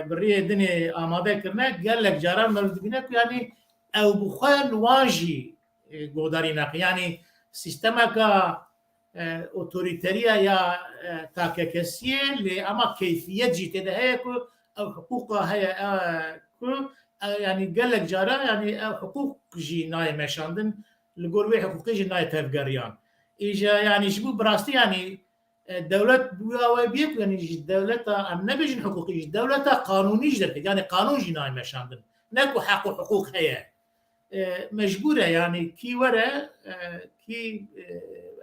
بريه دني آماده كرنا قال لك جاران مرد بينك يعني او بخواه واجی گوداری نقی یعنی سیستما که اوتوریتریا یا تاککسیه لی اما کیفیت جیته ده هی که او حقوقا هی که یعنی گلک جارا یعنی حقوق جی نای مشاندن لگروی حقوقی جی نای تفگریان ایجا یعنی جبو براستی یعنی دولت بویاوی بیک یعنی دولت ام نبیجن حقوقی جی دولت قانونی جدر یعنی قانون جی نای مشاندن نکو حق و حقوق هی مجبوره يعني كي ورا كي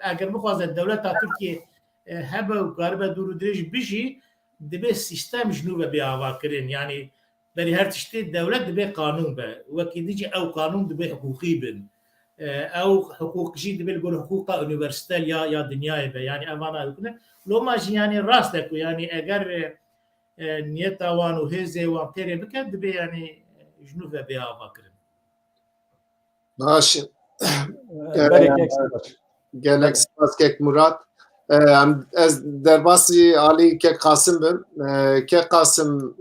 اگر بخواز الدولة تركيا هبه وقاربه دور دريج بيجي دبي السيستم جنوبه بيعوا كرين يعني بري هر تشتي الدولة دبي قانون به وكي ديجي او قانون دبي حقوقي بن او حقوق جي دبي يقول حقوق يونيفرسيتال يا دنيا به يعني امانه كنا لو ما يعني راستك يعني اگر نيتا وان وهزه وان بك دبي يعني جنوبه بيعوا كرين باش gelek spas kek Murat ez derbasi Ali kek Kasım bim kek Kasım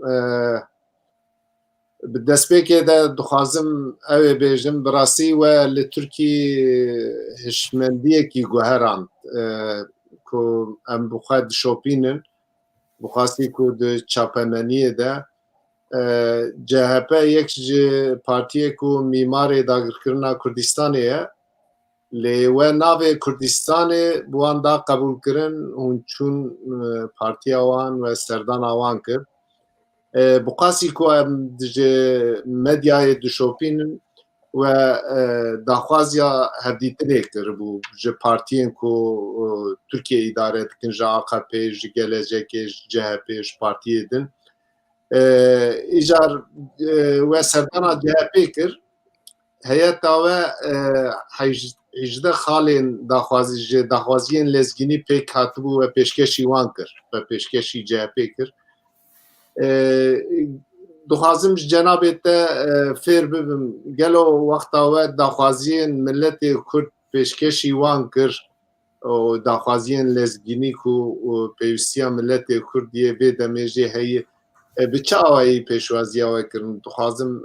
bi destpêkê de dixwazim ew ê bêjim bi rastî we li Tirkiyê hişmendiyekî guheran ku em bi xwe dişopînin bi xwastî ku di çapemeniyê de CHP yek ji partiyê ku mîmarê dagirkirina Kurdistanê ye lê we navê Kurdistanê bi wan da qebûlkirin hûn çûn partiya wan ve serdana wan kir bi qasî ku em ji medyayê dişopînin ve daxwaziya hevdîtinê kiribû ji partiyên ku Tirkiye îdare dikin ji AKP ji Gelecekê ji CHP ji partiyê din ijar ve serdana CHP kir heyeta we 18 xalên daxwaziyên lezgînî pêk hatibû ve pêşkeşî wan kir ve pêşkeşî CHP kir dixwazim ji cenabê te fêr bibim gelo wexta we daxwaziyên milletê Kurd pêşkeşî wan kir û daxwaziyên lezgînî ku pêwîstiya milletê Kurdiyê bê demê jê heye bi çi awayî pêşwaziya we kirin dixwazim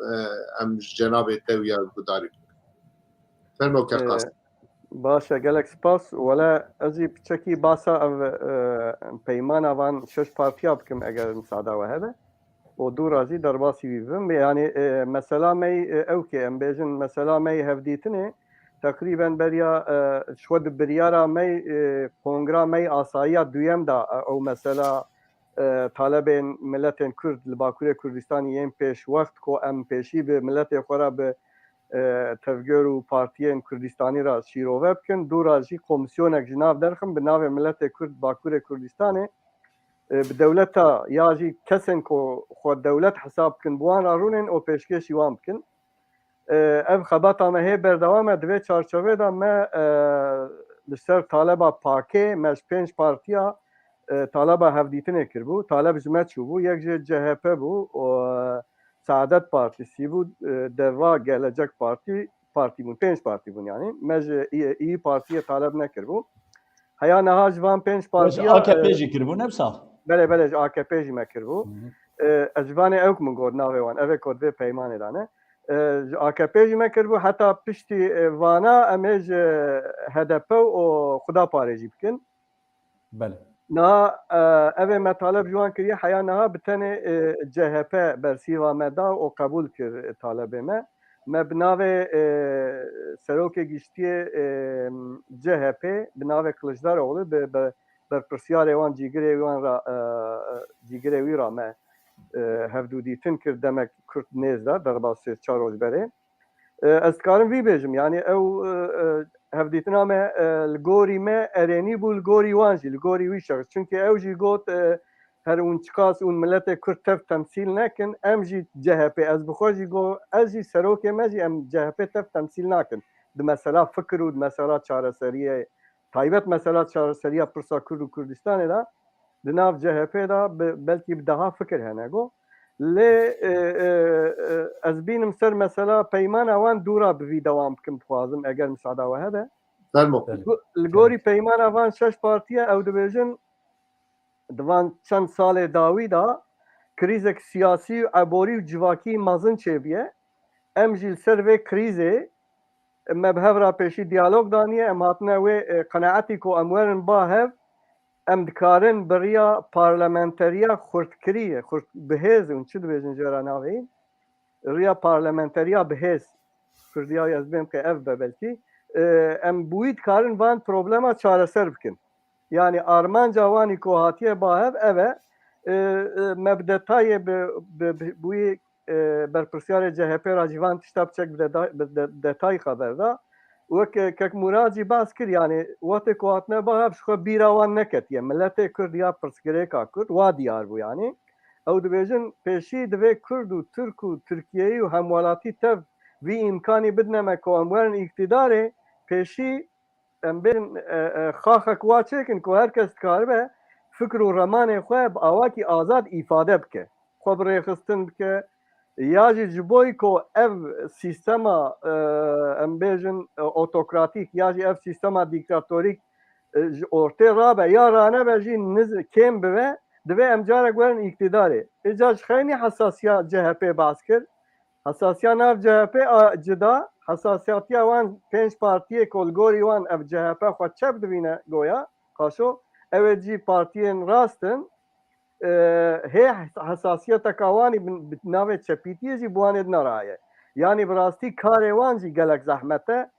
em ji cenabê te wiya gudarî fermo kek Kasım باشە gelek spas wela ez ê piçekî basa ev peymana van şeş partiya bikim eger misada we hebe û dû razî derbasî wî bibim yani mesela me ew ki em bêjin mesela me hevdîtinê teqrîben beriya şwe di biryara me kongra me asayiya duyem da ew mesela talebên milletên Kurd li Bakurê Kurdistanê yên pêş wext ku em pêşî bi milletê xwe re bi tevger û partiyên Kurdistanî ra şîrove bikin dû razî komisyonek ji nav derxin bi navê milletê Kurd Bakurê Kurdistanê bi dewleta ya jî kesên ku xwe dewlet hesab bikin bi wan re rûnin û pêşkêşî wan bikin ev xebata me hê berdewam e divê çarçovê de me li ser taleba pakê me ji pênc partiya taleba hevdîtinê kirbû taleb ji me çûbû yek jê CHP bû û Saadet Partîsî bû Deva Gelecek Partî bûn pênc partî bûn yani me ji İYİ Partiyê taleb nekirbû heya neha ji van pênc partiya AKP jî kiribû ne wisa belê ji AKP jî me kirbû ez ji vanê ew min got navê wan ev ê ku divê peymanê de ne AKP جی مکر بو حتی پشتی وانا امیج HDP و خدا پارێژی بکن بله نا اوه مطالب جوان کریه حیا نها بتنه CHP برسیوا مدا و قبول کر طالبه ما بناوه سروک گیشتی CHP بناوه کلجداروغلو برپرسیار وان جیگره وی را ما هفدودیتن کرد دمک کرد نیزده در باسی 4 روز بره از کارم وی بیجم یعنی او هفدیتنا ما الگوری ما ارینی بو الگوری وانجی الگوری وی شخص چونکه او جی گوت هر اون چکاس اون ملت کرد تف تمثیل نکن ام جی CHP از بخوجی گو از جی سروک ما جی ام CHP تف تمثیل نکن ده مثلا فکر و ده مثلا چاره سریه تایبت مثلا چاره سریه پرسا کرد و کردستان دا ده ناف CHP دا بلکی بدها فکر هنه گو لی از بینم سر مثلا پیمان اوان دورا بوی دوام بکم بخوازم اگر مساعده و هده فرمو الگوری پیمان اوان 6 پارتیه او دبیجن دوان چند سال داوی دا کریزک سیاسی و عبوری و جواکی مازن چه بیه ام جیل سر و کریزه مبهف را پیشی دیالوگ دانیه ام هاتنه و قناعتی کو امورن با هف ام دکارن بریا پارلمانتریا خردکریه خرد بهز اون چه دبیجن جرا ناوی ریا پارلمانتریا بهز کردیای از بیم که اف ببلکی ام بوید کارن وان پروبلما چاره سر بکن yani Armanca ko hatiye bahev eve mebdetayê bûyê berpirsyarê CHP ra civan tişta biçek detayî xeber da wek kek Muradî bas kir yani wetê ku hatine bahev ji xwe bîra wan neketiye milletê Kurd ya pirsgirêka Kurd wa diyar bû yani ew dibêjin pêşî divê Kurd û Türk û Tirkiyeyî û hemwelatî tev vî imkanî bidine ku em werin îktidarê pêşî em bên xaxek wa çêkin ku herkes dikaribe fikr û remanê xwe bi awakî azad îfade bike xwe bi rêxistin bike ya jî ji bo ku ev sîstema em bêjin otokratîk ya jî ev sîstema dîktatorîk ji ortê rabe ya ranebe jî kêm bibe divê em carek werin îktidarê îca ji xeynî hesasiya CHP bas kir hesasiya nav CHP cida حساسیتیا وان 5 پارتیه کولگوری وان اف CHP خو چپ دوینه گویا قاشو اوه جی پارتیین راستن هی حساسیت کاوانی ناوه چپیتیه جی بواند نرایه یعنی براستی کاری وان جی گلک زحمته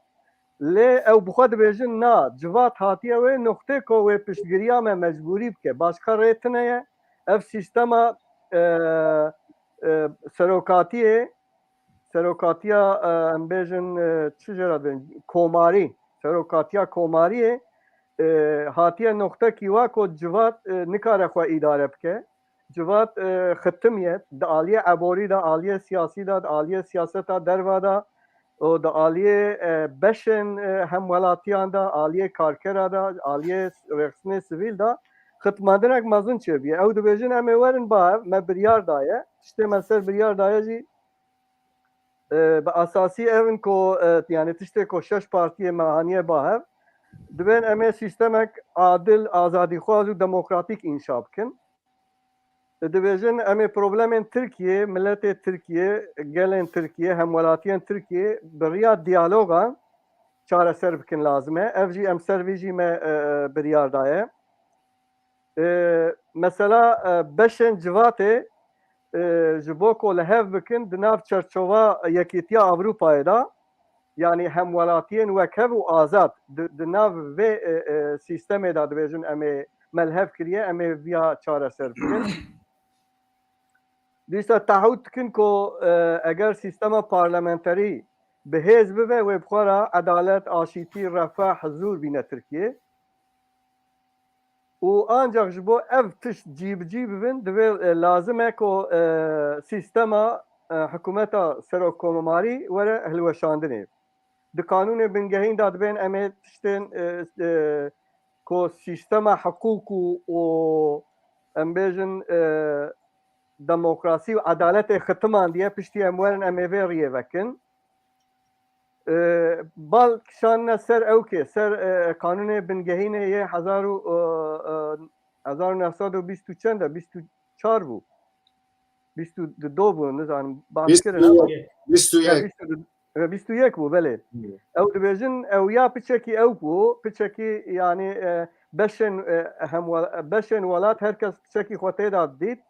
لی او بخود بیجن نا جوات هاتیه و نقطه کو و پشتگیریا میں مجبوری بکه باشکا ریتنه اف سیستما سروکاتیه سروکاتیا ام بیجن چجرا بین کوماری سروکاتیا کوماری هاتیه نقطه کیوا کو جوات نکاره خو اداره بکه جوات ختمیت د عالیه عبوری د عالیه سیاسی د عالیه سیاست دروا دا او د عالیه بشن هم ولاتیان دا عالیه کارکرا دا عالیه رخصنه سیویل دا ختماندنک مازن چه بیه او د بیجن ام ورن با مبریار دایه işte مثلا بریار دایه جی به اساسی اون کو یعنی تشته کو 6 پارتی مهانیه باهر دبن ام سیستمک عادل آزادی خواز و دموکراتیک انشا بکن دبیجن ام پروبلم ترکیه ملت ترکیه گلن ترکیه همولاتیان ترکیه بریا دیالوگا چاره سر بکن لازمه اف جی ام سرویجی ما بریار دایه مثلا بشن جواته جبو کو لهف بکن دناف چرچووا یکیتیا اوروپای دا yani hemwelatiyên wekhev û azad di nav vê sîstemê da dibêjin em ê melhev kiriye em ê viya çareser bikin dîsa tehût dikin ku eger sîstema parlamenterî bihêz bibe wê bi xwe re edalet aşîtî refah huzûr bîne Tirkiye û ancak ji bo ev tişt cîbicî bibin divê lazim e ku sîstema hikûmeta serokkomarî were hilweşandinê di kanûnê bingehîn da dibên em ê tiştên ku sîstema hiqûq û em bêjin demokrasî û edaletê xitiman diye piştî em werin em ê vê rêyê vekin bal kişanine ser ew kê ser kanûnê bingehînê yê 1920 çend e 24 bû 22 بوون نزانم باسکردن 21 بوو بەێ ئەو دەبێژن ئەو یا پچێکی ئەو بوو پچێکی ینی بەشێن وڵات هەرکەس پچێکی خۆتێدا دیت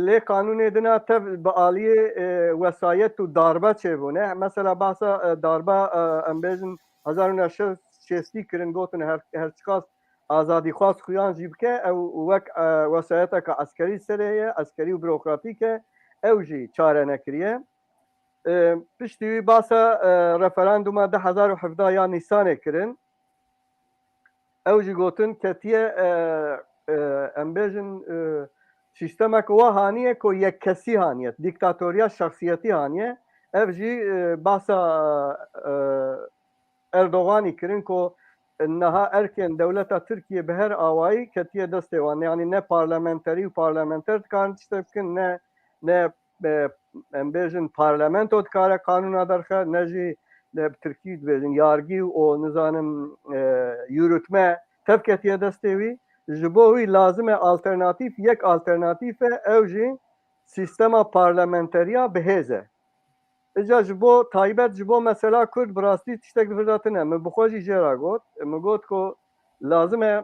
لێ قانونێ دنا تەv بە عالیێ وەسایەت و داربە چێبوونێ مەسەلا باسە داربە ئەمبێژن 1960 kirin gotin her çiqas azadî xwaz xuyan jî bike ew wek wesayeteka eskerî serê ye eskerî û bürokratîk e ew jî çare nekiriye piştî wî basa referanduma 2017 ya Nîsanê kirin ew jî gotin ketiye em bêjin sistemeka wa haniye ku yekkesî haniye dîktatoriya şexsiyetî haniye ev jî basa Erdoğan'ı kirin ko naha erken devleta Türkiye bi her awayî ketiye destê wan yani ne parlamenterî û parlamenter dikarin tiştek bikin ne em bêjin parlamento dikare kanûna derxe ne jî Tirkî dibêjin yargî û nizanim yürütme tev ketiye destê wî ji bo wî lazim e alternatîf yek alternatîf e ew jî sistema parlamenteriya bihêz e Eca ji bo taybet ji bo mesela Kurd bi rastî tiştek difirdatine min bi xwe jî jê ra got min got ku lazim e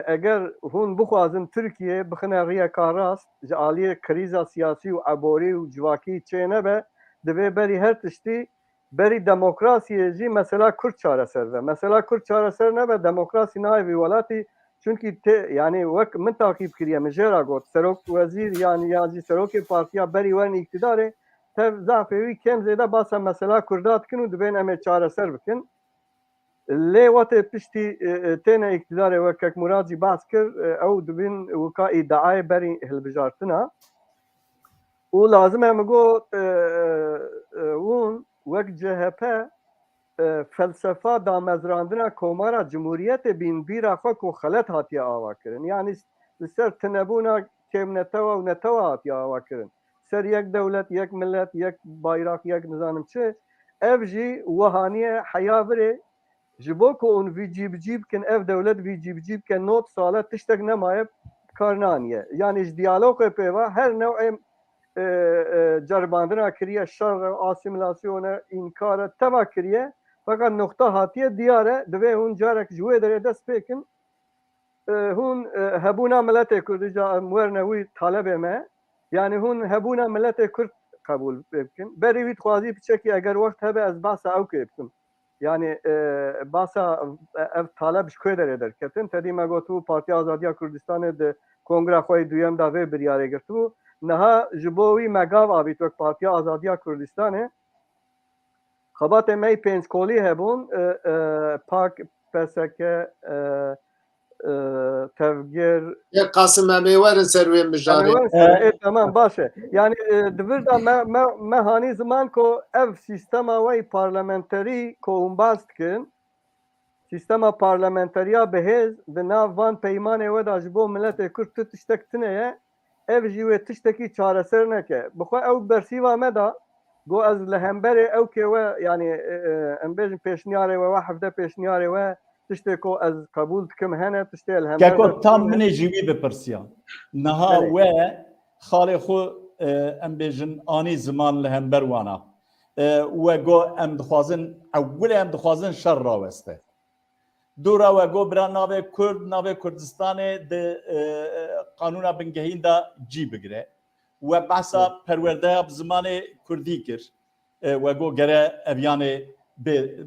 eger hûn bixwazin Tirkiye bixine rêyeka rast ji aliyê krîza siyasî û eborî û civakî çê nebe divê berî her tiştî berî demokrasiyê jî mesela Kurd çareser ve mesela Kurd çareser nebe demokrasî nayê vî welatî çünkü yani wek min takîb kiriye min jê ra got serok wezîr yani ya jî serokê partiya berî werin îktidarê tev zafê wî kêm zêde basa mesela Kurda dikin û dibên em ê çareser bikin lê watê piştî têne îktidarê wekek Murad jî behs kir ew dibin wika îdiayê berî hilbijartina û lazim e min got hûn wek CHP felsefa damezrandina komara Cumhuriyetê bîn bîra xwe ku xelet hatiye ava kirin yani li ser tinebûna kêmnetewa û netewa hatiye ava kirin ser yek devlet yek millet yek bayrak yek nizanim çi ev jî wehaniye heya virê ji bo ku hûn vî cîbicî bikin ev devlet vî cîbicî bike not sale tiştek nemaye kar naniye yani ji diyalogê pêva her newê ceribandina kiriye şer asimilasyona înkara teva kiriye fakat nokta hatiye diyar e divê hûn carek ji wê derê dest pêkin hûn hebûna miletê Kurdî werne wî talebê me yani hûn hebûna miletê Kurd qebûl bikin berî wî dixwazî piçekî eger wekt hebe ez basa ew kê bikim yani basa ev taleb ji kwê derê derketin tedî me gotibû Partiya Azadiya Kurdistanê di Kongreya xwe duyem da vê biryarê girtibû niha ji bo wî me gav avît wek Partiya Azadiya Kurdistanê xebatê me pênc kolî hebûn pak PSK tevgir Kasım em ê werin ser wê mijarê tamam baş e yani divir da me hanî ziman ku ev sistema wê parlamenterî ku hûn bas dikin sistema parlamenteriya bihêz di nav van peymanê we da ji bo miletê Kurd tu tiştek tune ye ev jî wê tiştekî çareser neke bixwe ew bersîva me da got ez li hemberê ew kê we yani em bêjin pêşniyarê we hefde pêşniyarê we tiştê ku ez qebûl dikim hene tiştê li hember Keko tam minê jî wî bipirsiyan niha we xalê xwe em bêjin anî ziman li hember wana we got em dixwazin ewilê em dixwazin şer raweste dûra we got bira navê Kurd navê Kurdistanê di qanûna bingehîn da cî bigire we behsa perwerdeya bi zimanê Kurdî kir we got gere evyanê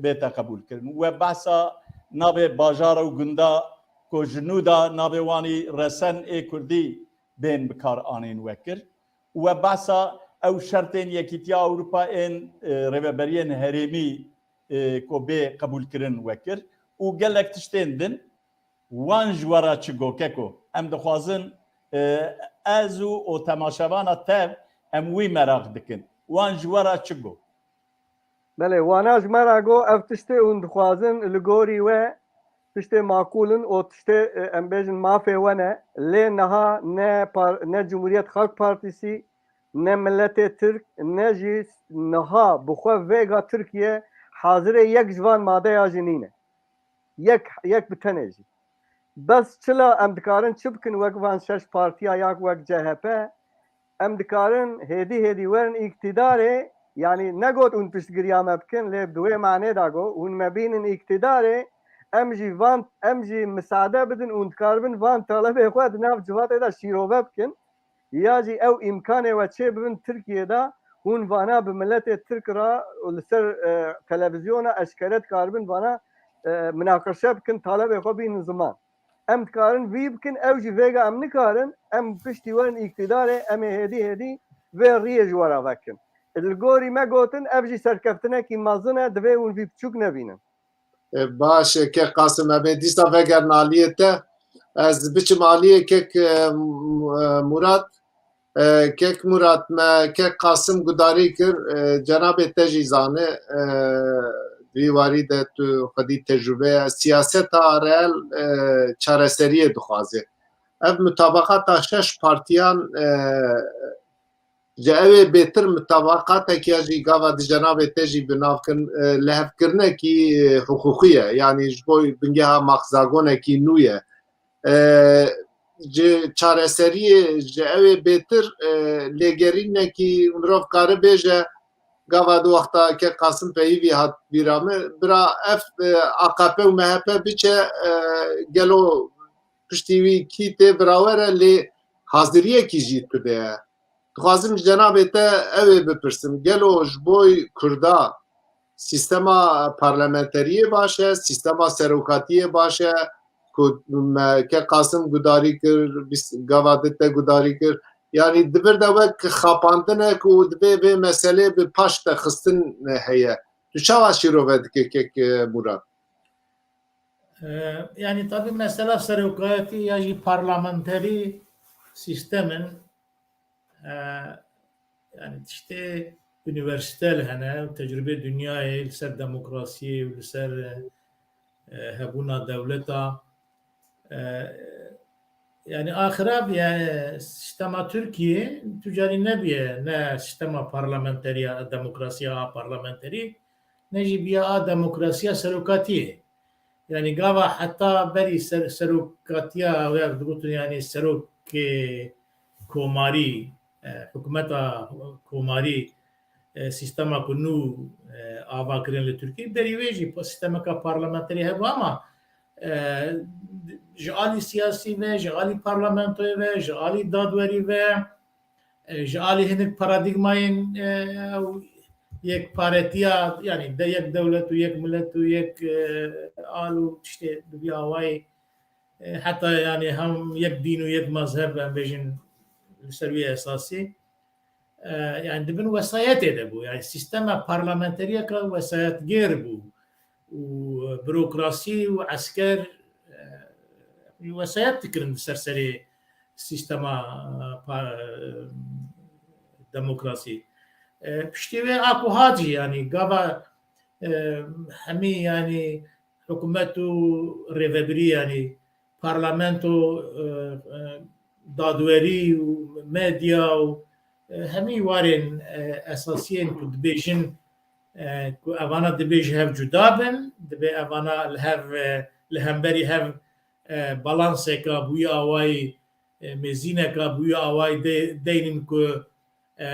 bête qebûl kirin we behsa navê bajara û gunda ku ji nû da navê wanî resen ê Kurdî bên bi kar anên we kir we behsa ew şertên Yekîtiya Ewropa ên rêveberiyên herêmî ku bê qebûlkirin we kir û gelek tiştên din wan ji wera çi got keko em dixwazin ez û o temaşevana tev em wî merak dikin wan ji wera çi got Belê wana ji me re got ev tiştê hûn dixwazin li gorî we tiştê makulin û tiştê em bêjin mafê we ne lê niha ne Cumhuriyet Xalk Partîsî ne milletê Tirk ne jî niha bi xwe vêga Tirkiye hazirê yek ji van madeya jî nîne yek bi tenê jî bes çila em dikarin çi bikin wek van şeş partiya yak wek CHP ام دکارن هدی ورن اقتداره يعني نقول اون پشتگیری ما بکن لب دوی معنی داگو اون مبینن اقتداره امجی مساعده بدن اون کاربن وان طلبه خود ناف جوات دا شیروه بکن یا جی او امکانه و چه ببن ترکیه دا هون وانا به ملت ترک را لسر تلویزیون اشکرت کاربن وانا مناقشه بکن طلبه خود بین زمان ام کارن وی بکن او جی ویگا ام نکارن ام پشتی ورن اقتداره ام هدی و ریج ورا بکن الگوری ما گوتن افجی سرکفتنه کی مازنه دوی اون وی بچوک نبینن باشه که قاسم ابی دیستا وگر نالیه ته از بچم عالیه که مراد کک مراد ما که قاسم گداری کر جناب تجیزانه دیواری ده تو خودی تجربه سیاست آرال چارەسەریە دخوازه ev mutabaqata 6 partiyan ji ew ê bêtir mutabaqateke jî gava di cenabê te jî binavkin lehevkirinekî hiqûqî ye yanî ji bo bingeha maxzagonekî nû ye ji çareseriyê ji ew ê bêtir lêgerînekî mirov kare bêje gava di wexta ke Qasım peyivî hat bîra me bira ev AKP û MHP biçe gelo piştî wî kî tê birawere lê haziriyekî jî tide ye dixwazim ji cenabê te ew ê bipirsim gelo ji bo Kurda sîstema parlamenteriyê baş e sîstema serokatiyê baş e ku ke Qasım gudarî kir gava te gudarî kir yanî dibir de wek xapandinek û divê vê meselê bi paş te xistin heye tu çawa şîrove dike kek Murad Yani tabii mesela serokati ya parlamenteri sistemin yani işte üniversitel hene tecrübe dünyaya ser demokrasi ser hebuna devleta yani ahirab yani sistema Türkiye tücari nebiye ne sistema parlamenteri demokrasiya parlamenteri ne jibiya demokrasiya serokati yani gava hatta beri serokatiya ve yani serok komari hükümeta komari sistema kunu avakirin Türkiye beri veji sistema ka parlamenteri hebu ama جعالی سیاسی و جعالی پارلمانتوی و جعالی دادوری و جعالی هنگ پارادیگماین یک پارتیا یعنی یک دولت و یک ملت و یک آلو işte bir havai hatta yani hem یک din و یک مذهب هم بجن سروی اساسی yani dibin vesayet ede bu yani sistema parlamenteriye ka vesayet ger bu bürokrasi ve asker vesayet tikrin serseri sistema demokrasi pişti ve aku hacı yani gava hemi yani hükümetu revebri yani parlamento dadveri medya hemi varin esasiyen ku dibêjin ku evana dibêj hev cuda bin dibe evana hev li hemberî hev balanseka bûya awayî mêzîneka bûya awayî deynin ku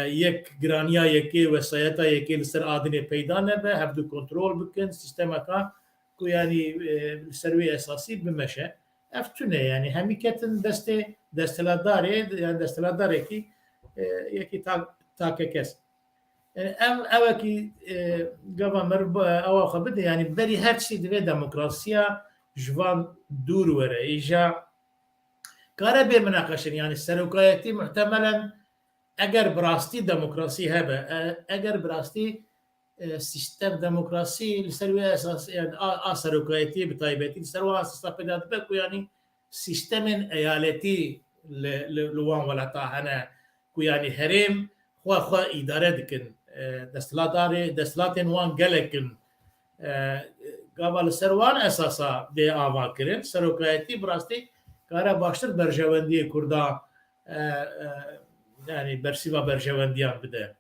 yek giraniya yekê vesayeta yekê li ser adinê peyda nebe hev du kontrol bikin sistemeka ku yanî li ser wê esasî bimeşe ev tune yani hemî ketin destê desthilatdarê yani desthilatdarekî yekî take kes evekî gava meriv ewa xwe bide yani berî her çî divê demokrasiya ji van dûr were îja kare bê minaqeşin yani serokayetî muhtemelen eger bi rastî demokrasî hebe eger bi rastî sistem demokrasî li ser wê esas yani a serokayetî bi taybetî li ser wan esasa pêda dibe ku yanî sistemên eyaletî li wan welata hene ku yanî herêm xwe îdare dikin desthilatên wan gelekin gava li ser wan esasa dê avakirin serokayetî bi rastî kare baştir berjewendiyê Kurda yani bersîva berjewendiyan bide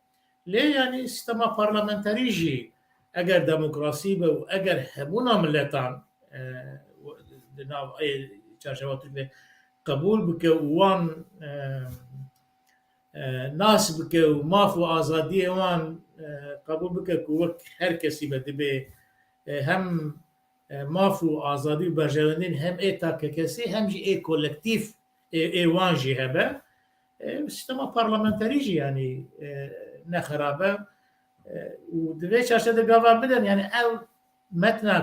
lê yani sistema parlamenterî jî eger demokrasî be û eger hebûna milletan di nav çarşeva Tirkiye qebûl bike û wan ناس بکە و ماف و ئازادی ئەوان قبول بکە و وەک هەر کەسی بە دەبێ هەم ماف و ئازادی و بەرژەوەندین هەم ئێ تاکە کەسی هەمجی ئێ کۆلەکتیف ئێوانژی هەبە سیستەما پارلەمەنتەریژی ینی نەخرابە و دەبێ چارشە دەگاوان بدەن یعنی ئەو مەتنا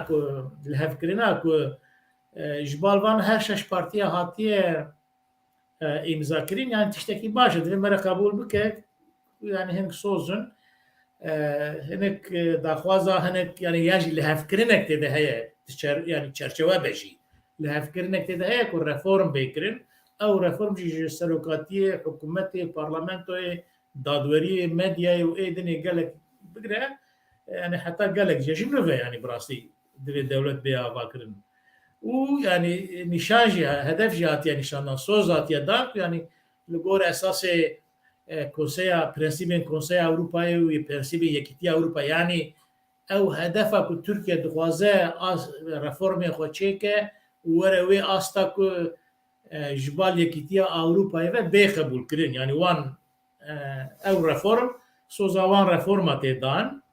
لە هەفکردنا و ji balvan her şeş partiye hatiye imzakirin yani tiştekî baş e divê me re qebûl bike yani hinek sozin hinek daxwaza hinek yani ya jî li hevkirinek tê de heye yani çerçeve be jî li hevkirinek tê de heye ku reform bêkirin ew reform jî ji serokatiyê hikûmetê parlamentoyê dadweriyê medyayê û êdinê gelek bigire yani heta gelek jî ji nûve yani bi rastî divê dewlet bê avakirin û yani nîşan jî hedef jî hatiye nîşandan soz hatiye dan yani li gor esasê Konseya prensîbên Konseya Ewropayê û prensîbê Yekîtiya Ewropa yani ew hedefa ku Tirkiye dixwaze reformê xwe çêke û were wê asta ku ji bal Yekîtiya Ewropayê ve bê qebûlkirin yani wan ew reform soza wan reforma tê dan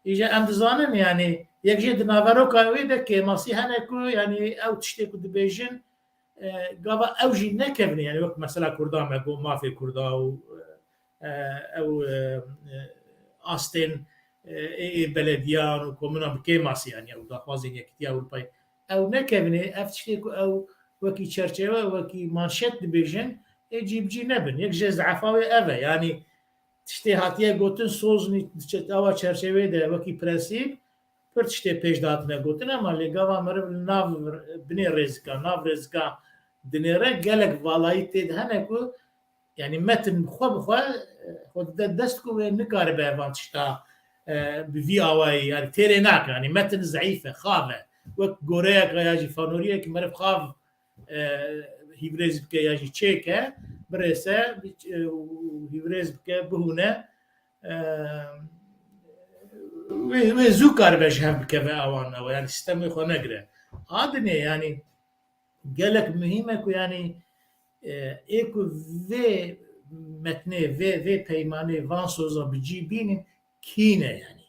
îje em dizanin yani yek jê di naveroka wê de kêmasî hene ku yani ew tiştê ku dibêjin gava ew jî nekevin yani wek mesela Kurda me got mafê Kurda û ew astên belediyan û komûna bi kêmasî yani ew daxwazên Yekîtiya Ewropayê ew nekevîne ev tiştê ku ew wekî çerçeve wekî manşet dibêjin ê cîbicî nebin yek ji zeefa wê ev e yani tiştê hatiye gotin sozî awa çerçeveyê de wekî prensîb pir tiştê pêş datine gotin ama lê gava meriv li nav binê rêzika nav rêzika dinêre gelek valayî tê de hene ku yani metin xwe bi xwe xwe dest ku wê nikaribe evan tişta bi vî awayî yani têrê nake yani metin zeîf e xav e wek goreyek ya jî fanoriyekî meriv xav hîvrêz bike ya jî çêke birêse hîvrêz bike bihûne wê zû karibe ji hev bikeve ewan ew yani sistemê xwe negire adinê yani gelek muhîm e ku yani ê ku vê metnê vê peymanê van soza bicî bînin kîne yani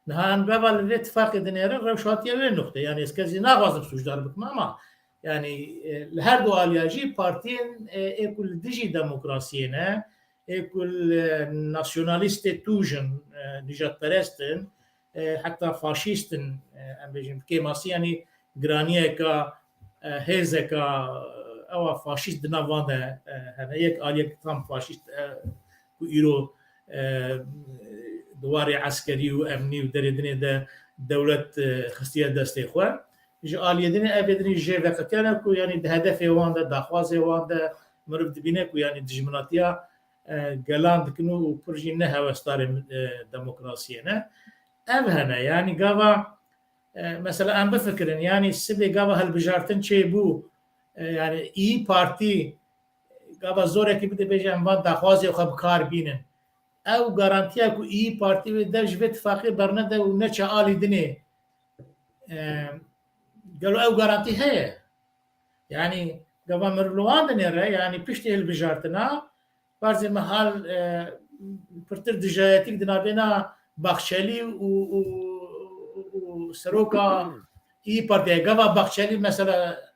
niha em gava li vê tifaqê dinêrin rewşatiya wê noxte yani ez kesî naxwazim sûcdar bikim ama yani li her du aliya jî partiyên ê ku li dijî demokrasiyê ne ê ku nasyonalîstê tûjin nîjadperestin heta faşîstin em bêjin kêmasî yani giraniyeka hêzeka ewa faşîst di nav wan de hene yek aliyek tam faşîst ku îro di warê eskerî û emnî û derêdinê de dewlet xistiye destê xwe ji aliyedinê ev êdinî jê veqetiyane ku yani di hedefê wan de daxwazê wan de meriv dibîne ku yani dijminatiya gelan dikin û pir jî ne hevesdarên demokrasiyê ne ev hene yani gava mesela em bifikirin yani sibê gava hilbijartin çêbû yani İYİ Partî gava zorekî bidibêje em van daxwazê xwe bi kar bînin ew garantiya ku İYİ Partî wê dev ji vê tifaqê bernede û neçe alî dinê gelo ew garantî heye yani gava meriv li wan dinêre yani piştî hilbijartina barzê mehal pirtir dijayetîk di navêna Baxçelî û seroka İYİ Partiye gava Baxçelî mesela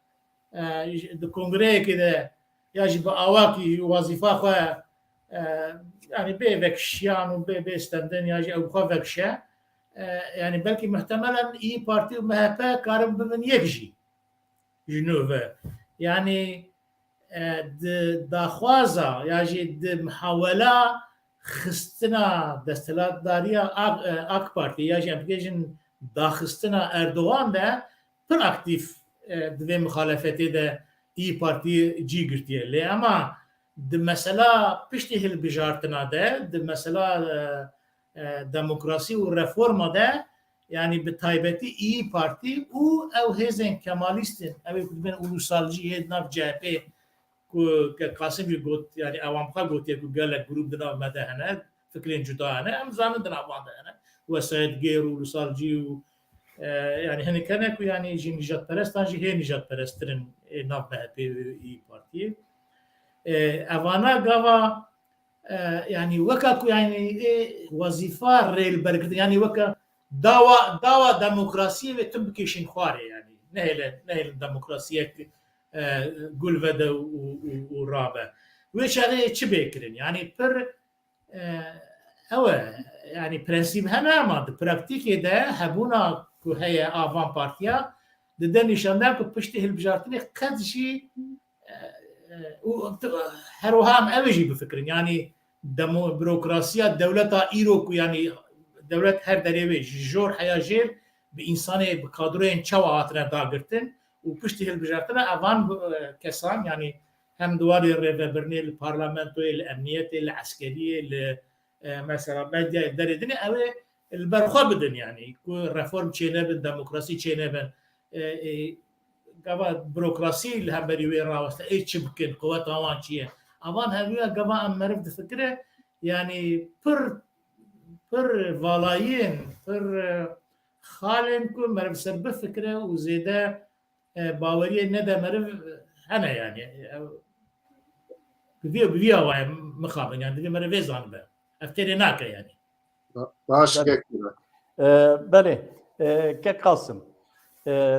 di kongreyekê de ya jî bi awakî wazîfa xwe yani bê vekişiyan û bê bêstendin ya jî ew xwe vekişe yani belkî muhtemelen İYİ Partî û MHP karin bibin yek jî ji nû ve yani di daxwaza ya jî di mihawela xistina desthilatdariya AK Parti ya jî em bigêjin daxistina Erdogan de pir aktif di vê mixalefetê de İYİ Partî cî girtiye lê ama di mesela piştî hilbijartina de di mesela demokrasî û reforma de yani bi taybetî İYİ Partî û ew hêzên kemalîstin ew ê ku dibin ulusalcî hêz nav CHP ku Kasım jî got yani ewan xwe gotiye ku gelek grûp di nav me de hene fikrên cuda hene em zanin di nav wan de hene Wesedgêr û ulusalcî û yani hinek hene ku yani jî nîjadperestan jî hê nîjadperesttirin nav MHP û İYİ Partî evana gava يعني وكا يعني وظيفه ريل بركت يعني وكا داوا ديمقراطيه وتبكيشن خواري يعني نهل الديمقراطيه قول فدا ورابع وش هذا تشبيكرن يعني بر او يعني برنسيب هنا ما براكتيكي ده هبونا كو هي افان بارتيا ده نشاندان كو بشتي هالبجارتني قد شيء هروهام اوجي بفكرن يعني بيروقراسيا دولتا ايروكو يعني دولت هر دريوي جور حيا جير بإنساني بقادرين شواتنا داغرتن وبشتي هالبجارتنا افان كسان يعني هم دواري الريفبرني البرلمانتوي الامنيه العسكريه مثلا بدي دري الدنيا او البرخو بدن يعني ريفورم تشينبن ديمقراطي تشينبن قبا بيروقراسي اللي هم بريوي راوستا اي تشبكن قوات اوان تشيه اوان هذه قبا ام مرف فكره يعني بر فالايين بر خالن كل مرف سبب فكره وزيده باوريه ندى مرف انا يعني بفيا واي مخابن يعني بفيا مرف زان به افتري ناكا يعني باش كده بله كقاسم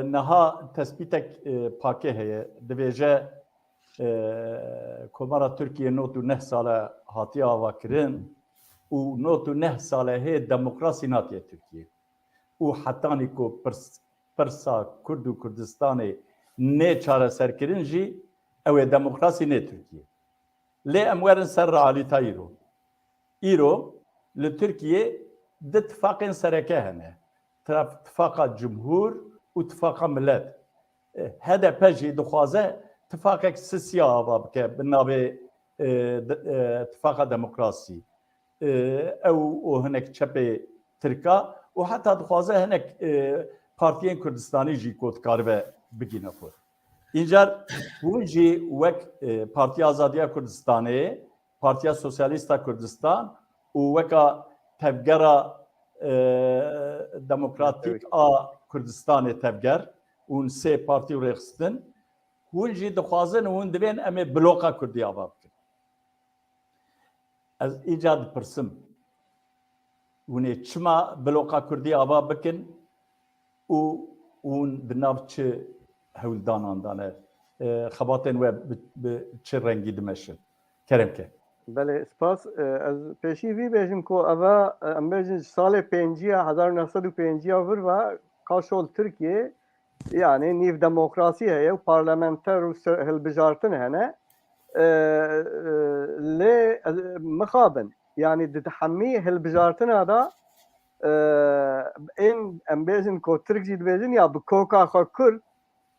نها تثبيتك باكه هي دبيجه كومارا تركيا نوتو 9 ساله هاتيا واكرين و نوتو 9 ساله هي ديمقراطي ناتيه تركيا و حتى نيكو برسا كرد و كردستاني نه چاره سرکرین جی او دموکراسی نه ترکیه لی اموارن سر عالی تایرو ایرو لترکیه ده اتفاق سرکه هنه اتفاق جمهور و اتفاق ملت هذا بجي دخوازه اتفاق سياسي بابك بالنابه اتفاق ديمقراطي او هناك تشبه تركا وحتى دخوازه هناك پارتیان کردستانی جی کود کاربه بگینه خود. اینجا وجی وک پارتی آزادیا کردستانی، پارتی سوسیالیستا کردستان و وکا تفجرا دموکراتیک آ کردستان تفجر اون سه پارتی ورخستن وجی دخوازن اون دوین امی بلوکا کردی آباد کن. از ایجاد پرسم ونه چما بلوکا کردی آباد بکن و اون بناب چه هولدانان دانه خباتن و چه رنگی دمشن کرم که بله سپاس از پیشی وی بیشم کو اوا امبرجن سال 1950 ور کاشول ترکیه yani نیو دموکراسی هی و پارلمانتر و هلبجارتن هنه لی مخابن yani تحمی هلبجارتن هذا این امبیزن کو ترکی دبیزن یا بکوکا خو کرد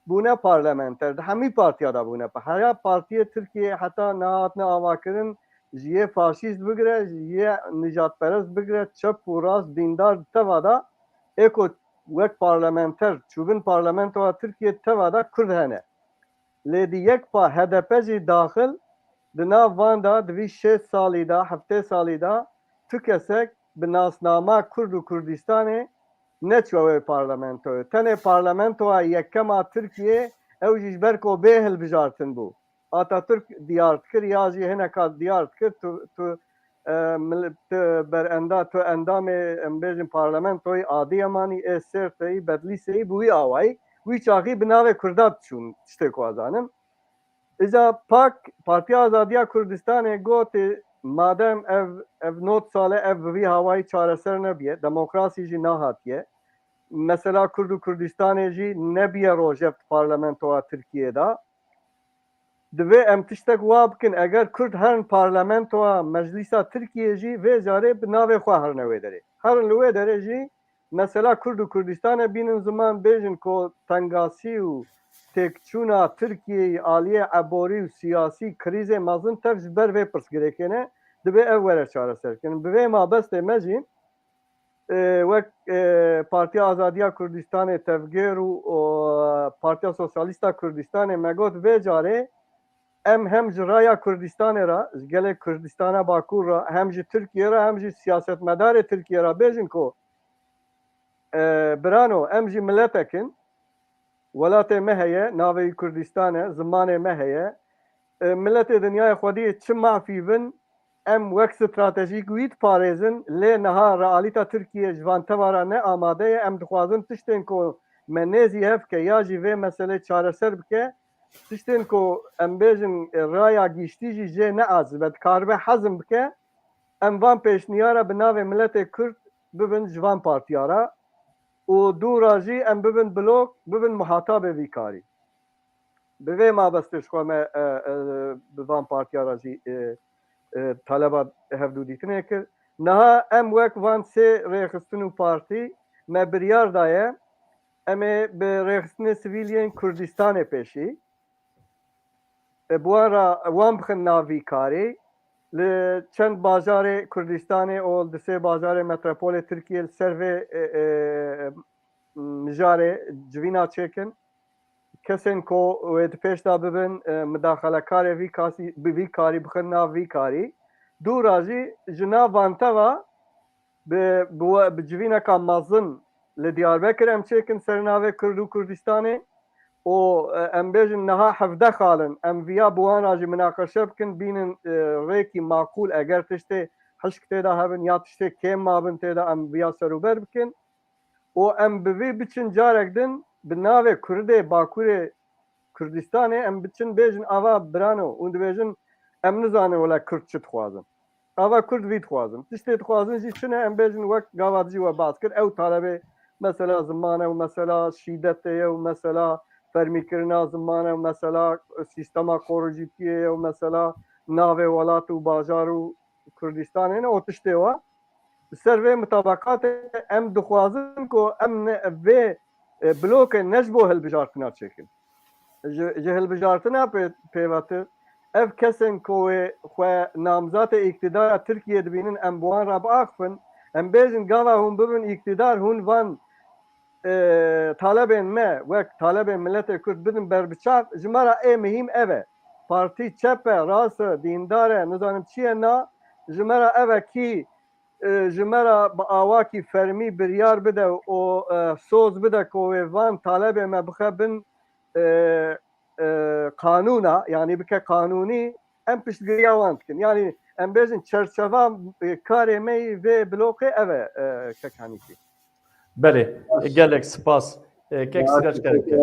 بونه پارلمانتر ده همی پارتیا دا بونه په هر پارتی ترکیه حتی نهات نه آواکرین جیه فاشیست بگره جیه نجات پرست بگره چپ و راست دیندار توادا اکو وک پارلمانتر چوبن پارلمانت و ترکیه توادا کرد هنه لیدی یک پا هدپجی داخل دنا واندا دوی 6 سالی دا 7 سالی دا تو کسک بناسنامه کرد و کردستان نچوه پارلمانتو تنه پارلمانتو یکما ترکیه او جیجبر کو به هلبجارتن بو آتاتürk دیارت کر یازی هنکا دیارت کر تو براندا تو اندام امبیجن پارلمانتوی عادی امانی سرتایی بدلی سی بوی آوائی وی چاقی بناوه کردات چون تشته کوازانم اذا پاک پارتی آزادیا کردستان گوت مادام ev not sale ev vî havayî çareser nebiye demokrasî jî nahatiye mesela Kurd û Kurdistanê jî nebiye rojev parlamentoya Tirkiye da divê em tiştek wa bikin eger Kurd herin parlamentoya meclîsa Tirkiye jî vê carê bi navê xwe herin wê derê herin li wê derê jî mesela Kurd û Kurdistanê bînin ziman bêjin ku tengasî û têkçûna Tirkiyeyê aliyê eborî û siyasî krîzê mezin tev ji ber vê pirsgirêkê divê ev were çareserkirin bi vê mabestê me jî wek Partiya Azadiya Kurdistanê tevgêr û Partiya Sosyalîsta Kurdistanê me got vê carê em hem ji raya Kurdistanê ra ji gelek Kurdistana Bakur ra hem ji Tirkiye ra hem jî siyasetmedarê Tirkiye ra bêjin ku birano em jî milletekin welatê me heye navê Kurdistanê zimanê me heye milletê dinyayê xwediyê çi mafî bin em wek stratejîk wî diparêzin lê niha realîta Tirkiye ji van tevara ne amade ye em dixwazin tiştên ku me nêzî hev bike ya jî vê meselê çareser bike tiştên ku em bêjin raya gîştî jî jê neazibe dikaribe hezm bike em van pêşniyara bi navê Miletê Kurd bibin ji van partiyara û dûra jî em bibin blok bibin muhatabê vî karî bi vê mabestê ji xwe me bi van partiyara jî taleba hevdû dîtinê kir niha em wek van sê rêxistin û partî me biryar daye em ê bi rêxistinê sivîliyên Kurdistanê pêşî buwan ra wan bixin nav vî karî li çend bajarê Kurdistanê û di sê bajarê metropolê Tirkiye li ser vê mijarê civîna çêkin kesên ku wê di pêş da bibin midaxelekarê vî karî bixin nav vî karî dûra jî ji nav vanteva bi civîneka mezin li Diyarbekir em çêkin sernavê Kurd û Kurdistanê û em bêjin niha hevde xalin em viya bi wan ra jî münaqeşe bikin bînin rêkî maqûl eger tiştê hişk têda hebin ya tiştê kêm mabin têda em viya serûber bikin û em bi vê biçin carek din bi navê Kurdê Bakurê Kurdistanê em biçin bêjin ava birano û dibêjin em nizanin wela Kurd çi dixwazin ava Kurd vî dixwazin tiştê dixwazin jî çi ne em bêjin wek gava jî we baz kir ew talebê mesela zimane û mesela şîdetê ye û mesela fermîkirina zimane û mesela sîstema korojîtiyê ye û mesela navê welat û bajar û Kurdistanê ne o tiştê we bi ser vê mutabakatê em dixwazin ku em vê blokê ne ji bo hilbijartina çêkin ji hilbijartina pêvetir ev kesên ku wê xwe namzatê îktidara Tirkiye dibînin em bi wan re biaxivin em bêjin gava hûn bibin îktidar hûn van talebên me wek talebên Miletê Kurd bidin berbiçav ji me ra ê mihîm ev e partî çep e rast e dîndar e nizanim çi ye na ji me ra ev e kî ji me ra bi awakî fermî biryar bide û soz bide ku wê van talebê me bixe bin qanûna yanî bike qanûnî em piştgiriya wan dikin yanî em bêjin çerçeva karê me yî vê blokê ev e Kekanîkî Belê gelek spas kek siraç kereke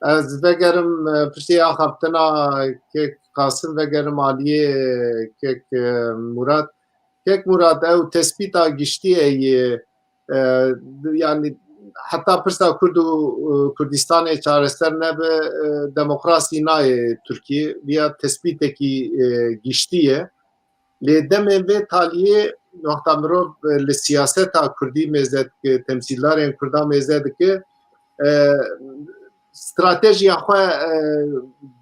ez vegerim piştî axaftina kek Kasım vegerim aliyê kek Murat kek Murat ew tespîta giştiyê yê yani heta pirsa Kurd û Kurdistanê çareser nebe demokrasî nayê Tirkiye viya tespîtekî giştî ye lê demê vê taliyê wexta mirov li siyaseta Kurdî mêze dike temsîldarên Kurda mêze dike stratejiya xwe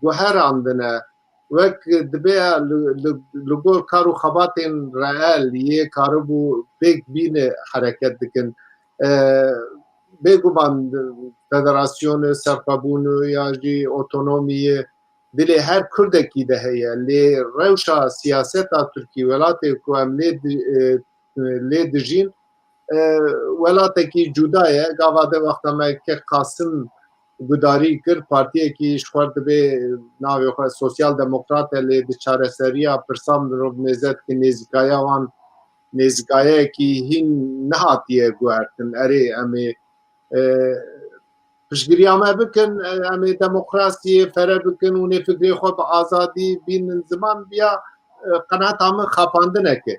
guherandine wek dibe li gor kar û xebatên reel yê karibû pêk bîne hereket dikin bêguman federasyonê serxwebûnê ya jî otonomiyê dilê her Kurdekî de heye lê rewşa siyaseta Tirkiye welatê ku em lê dijîn welatekî cuda ye gava de wexta me kek Kasım gudarî kir partiyekî ji xwe dibe navê xwe Sosyal Demokrat e lê di çareseriya pirsa mirov mêze dike nêzîkaya wan nêzîkayekî hîn nehatiye guhertin erê em ê piştgiriya me bikin em ê demokrasiyê fere bikin û nêfikrê xwe bi azadî bînin ziman biya qeneta min xapandineke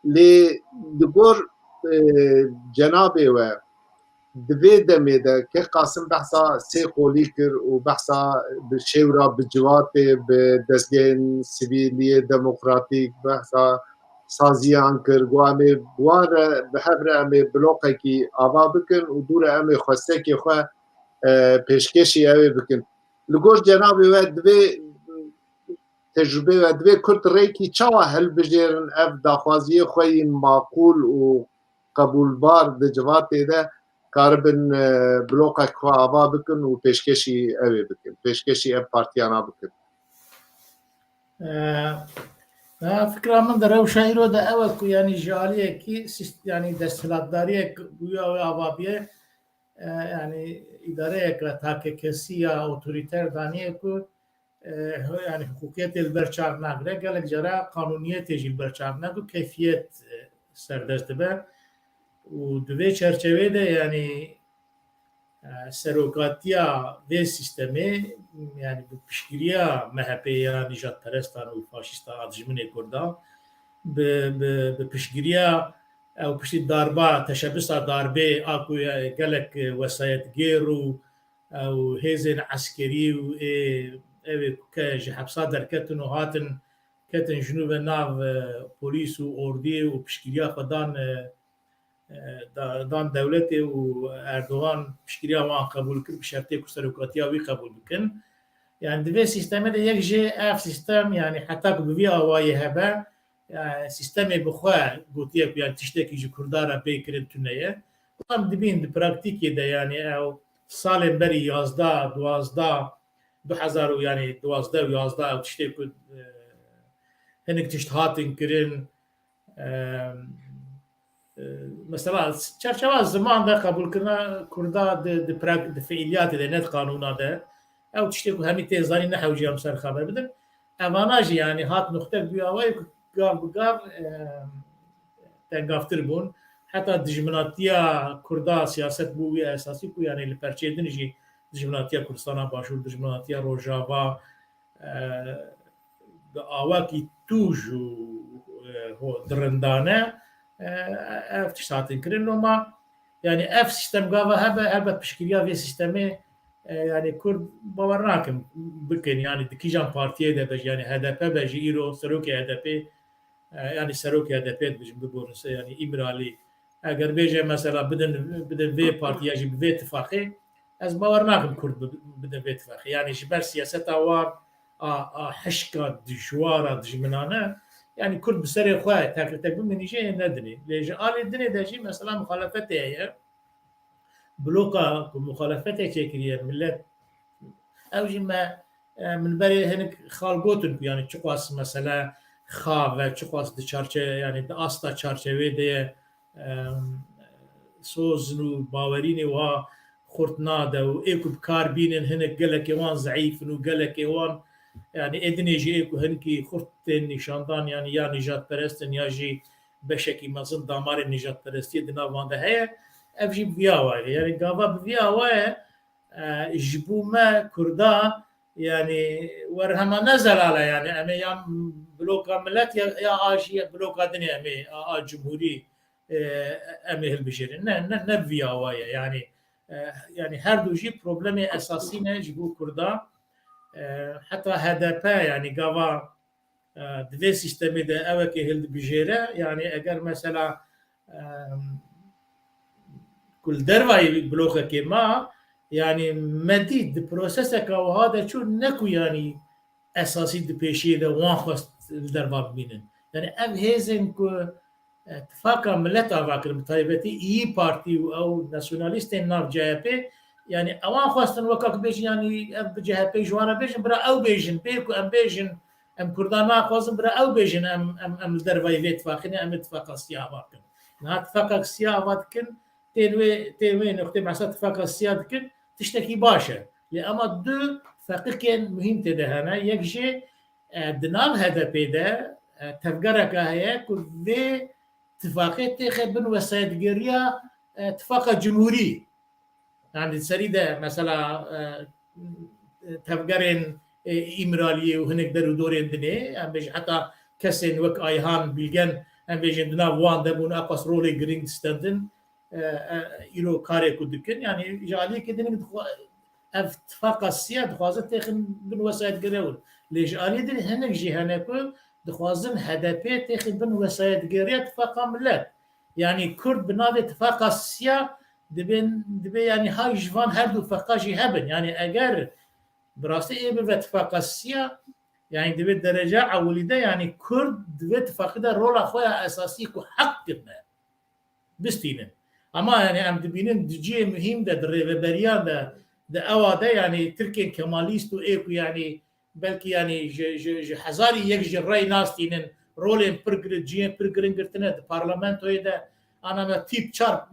lê li gor cenabê we di vê demê de kek Kasım behsa sê qolî kir û behsa bi şêwra bi civatê bi destgehên sivîliyê demokratîk behsa saziyan kir got em ê wan re bi hev re em ê blokekî ava bikin û dûre em ê xwestekê xwe pêşkêşî ew ê bikin li gor cenabê we divê tecrübe ve divê Kurd rêkî çawa hilbijêrin ev daxwaziyê xwe yên maqûl û qebûlbar di civatê de karibin blokek xwe ava bikin û pêşkêşî ew ê bikin pêşkêşî ev partiyana bikin fikra min de rewşa îro de ew e ku yanî ji aliyekî yanî desthilatdariyek bûya wê avabiye yani îdareyek re takekesî ya otorîter daniyê ku يعني حقوقيت البرچاو ناگره گلک جرا قانونیت جی برچاو ناگو کیفیت سردست به و دوی چرچوه ده یعنی سروکاتیا و سیستمی یعنی پشگیریا مهپیا نجات پرستان و فاشیستا آدجمن کردا به پشگیریا او پشتی داربا تشبسا داربه آکو گلک وسایت گیرو او هیزن عسکری و که حبسا درکتن و هاتن کتن جنوب ناو پولیس و اردی و پشگیریا خدان دان دولت و اردوغان پشگیریا وان قبول کرد بشرطه که سروکاتیا وی قبول بکن يعني دوی سیستم ده یک جه اف سیستم يعني حتی که بوی آوایی هبه سیستمی بخواه گوتیه که يعني تشته که جه کردارا بیکرد تونهیه هم دبین ده پراکتیکی ده يعني او سال بری 11 12 2000 يعني 12 و 11 او تشته که هنک تشت هاتن کرن مثلا چرچوه زمان ده قبول کرنا کردا ده فعلیات ده نت قانونا ده او تشتي همي تيزاني نحو جي امسر خبر بدن اماناجي يعني هات نختك بياوي قاب بقاب تنقافتر بون حتى دجمناتيا كردا سياسات بوي اساسي كو يعني البرچيدن جي دجمناتيا كردستان باشور دجمناتيا روجاوا اواكي توجو هو درندانه اف تشاتن كرنو ما يعني اف سيستم قاوا هبه بشكليا في سيستمي يعني كرد باورناكم بكن يعني دكيجان بارتيه ده بج يعني HDP بجي ايرو سروكي HDP يعني سروكي HDP بج بقول يعني امرالي اگر بيجي مثلا بدن في بارتي يجي في اتفاقي از باورناكم كرد بدن في اتفاقي يعني جبر سياسه وار حشكه دجواره دجمنانه يعني كرد بسري خواه تاكل من يجي ندني ليش قال الدنيا ده جي مثلا مخالفته هي بلوكا مخالفته تشكيليه ملت او جما من بري هنك خالقوتن يعني تشقاس مثلا خا تشقاس دچارچه يعني استا چارچوي دي سوزنو باوريني و خرطنا ده و ايكو بكاربين هنك قالك يوان ضعيف انه قالك يوان يعني ادني جي ايكو هنكي خرطن نشاندان يعني يا نجات پرستن يا جي بشكي مازن دامار نجات پرستي دنا وان ده هي افجي بفياوا يعني قابا بفياوا جبوما كردا يعني ورهما نزل على يعني امي يا بلوكا ملت يا اجي بلوكا دنيا امي جمهوري امي البشير نبفياوا يعني هر دو جي بروبلم اساسي نجبو كردا حتى HDP يعني قابا دوی سیستمی ده اوه که هلد بجیره يعني اگر مثلا كل دروي بلوكا كما يعني مديد بروسيس كاو هذا شو نكو يعني اساسي دي بيشي ده وان خست الدربا بينن يعني ام هيزن كو اتفاقا ملتا فاكر بطيبتي اي بارتي او ناسيوناليستين ناف جهبي يعني اوان خستن وكاك بيش يعني بجهبي جوانا بيجن برا او بيجن بيركو ام بيجن ام كردانا خوزن برا او بيجن ام الدربا يفيت فاخني ام اتفاقا سياواتكن نها اتفاقا سياواتكن تنوي نقطة معصات اتفاق السياد كن تشتكي باشا لأما دو فقيقين مهم تدهنا يكجي دنال هذا بيدا تفقرك هيا كل ذي اتفاقية تخي بن وسائد قرية اتفاق جمهوري يعني سريدة مثلا تفقرين إمرالية وهنك درو دورين دني أم بيجي حتى كسين وك آيهان بيلغن أم بيجي دنا وان دبون أقص رولي قرينج ستندن ایرو کاری کدکن یعنی جالی که دنگ اتفاق سیاد خوازه تخن بن وسایت گرور لیش آلی دن هنگ جی هنکو دخوازن HDP تخن بن وسایت گری اتفاق ملت یعنی کرد بناد اتفاق سیاد دبی یعنی های جوان هر دو فقاجی هبن یعنی اگر براستی ای به اتفاق سیاد يعني دبي درجة أولي ده يعني كرد دبي اتفاق ده رول أخويا أساسي كو حق كنا بستينه اما يعني ام دبينن دجي مهم ده الريفبريان ده اوا ده يعني تركي كماليست وايكو يعني بلكي يعني ج حزاري يجي الراي ناس تينن رولين برجر جي برجرين قرتنا البرلمان ده انا ما تيب شار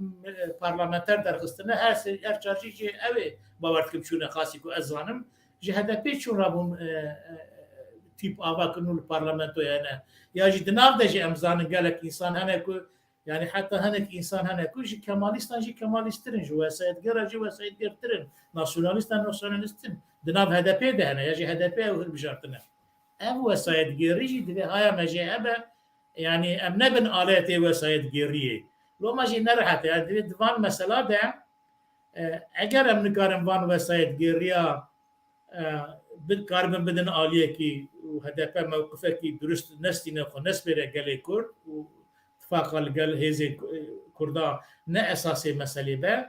برلمانتر درخستنا هر چارجي اوي باورتكم شو خاصي كو ازانم جی هدفی چون رابون تیپ آوا کنول پارلمانتو یعنی یا جی دناف ده جی امزان گلک انسان هنه کو yani hatta hanek insan hanek ku ji kemalistan ji kemalistrin ji vesayetgera ji vesayetgertirin nasyonalistan nasyonalistin dinav HDP de hene ya ji HDP ev hilbijartine ev vesayetgeri ji dibe haya mecebe yani em nebin aleti vesayetgeriye lo ma ji nerhat yani dibe divan mesela de eğer em nikarin van vesayetgeriya karbin bidin aliye ki HDP mevkifeki dürüst nestine xo nesbere gelê Kurd û اتفاق قال هذه كردا نا اساسي مساله به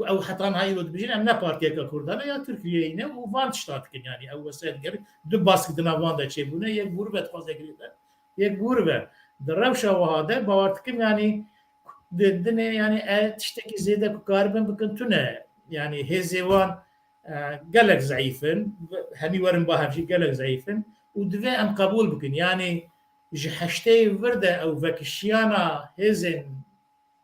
او حتى هاي ود بيجين ام نا بارتي كردانه يا تركيا نه وفان شتاتكن يعني او وسائل غير دو باسك دنا وان دا شي بونه يك غربت خاصه جريده يك غربه دروشه وهذا باورتكم يعني دنه يعني تشتكي زياده كاربن بكنتونه يعني هزيوان قالك ضعيفن همي ورن باهم شي قالك ضعيفن ودفع ام قبول بكن يعني ji heştê virde ew vekişiyana hêzên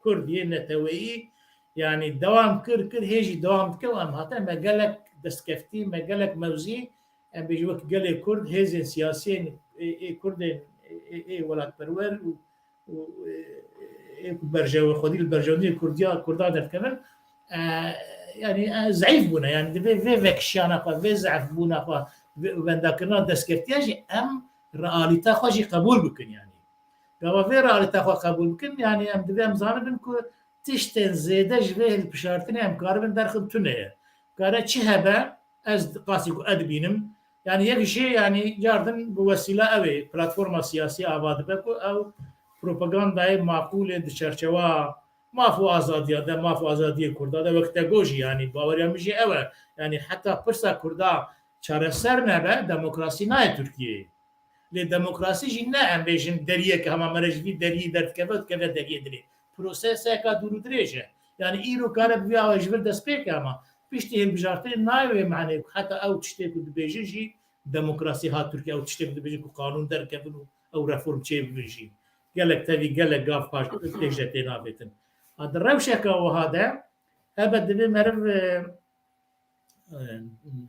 Kurd yên neteweyî yani dewam kir hêjî dewam dike û em hatin me gelek destkeftî me gelek mewzî em bêjî wek gelê Kurd hêzên siyasiyên Kurdên welatperwer û berjewxwedî li berjewendiyê Kurda derkevin yani zayıf bûne yani divê vê vekişiyana xwe vê zayıf bûna xwe wendakirina destkeftiya jî em realite xwe jî qebûl bikin yani gava vê realite xwe qebûl bikin yani em divê em zanibin ku tiştên zêde ji vê hilbijartinê em karibin derxin tuneye kare çi hebe ez qasî ku edbînim yani yek jê yani yardin bi wesîla ew ê platforma siyasî ava dibe ku ew propagandayê maqûlê di çerçeva maf û azadiya de maf û azadiyê Kurda de wek te gojî yani baweriya min jî ew e yani heta pirsa Kurda çareser nebe demokrasî naye Tirkiyeyê lê demokrasî jî ne em bêjin deriyeke hema me re ji vî deriyî derdikeve dikeve deriyê dilê proseseka dûr û dirêj e yani îro kare bi vî ji vir dest pêke ama piştî hilbijartinê nayê wê mehnê heta ew tiştê ku dibêjin jî demokrasî hat Tirkiye ew tiştê ku dibêjin ku qanûn derkevin û ew reform çê bibin jî gelek tevî gelek gav paş têk je tê navêtin di rewşeka wiha de hebe divê meriv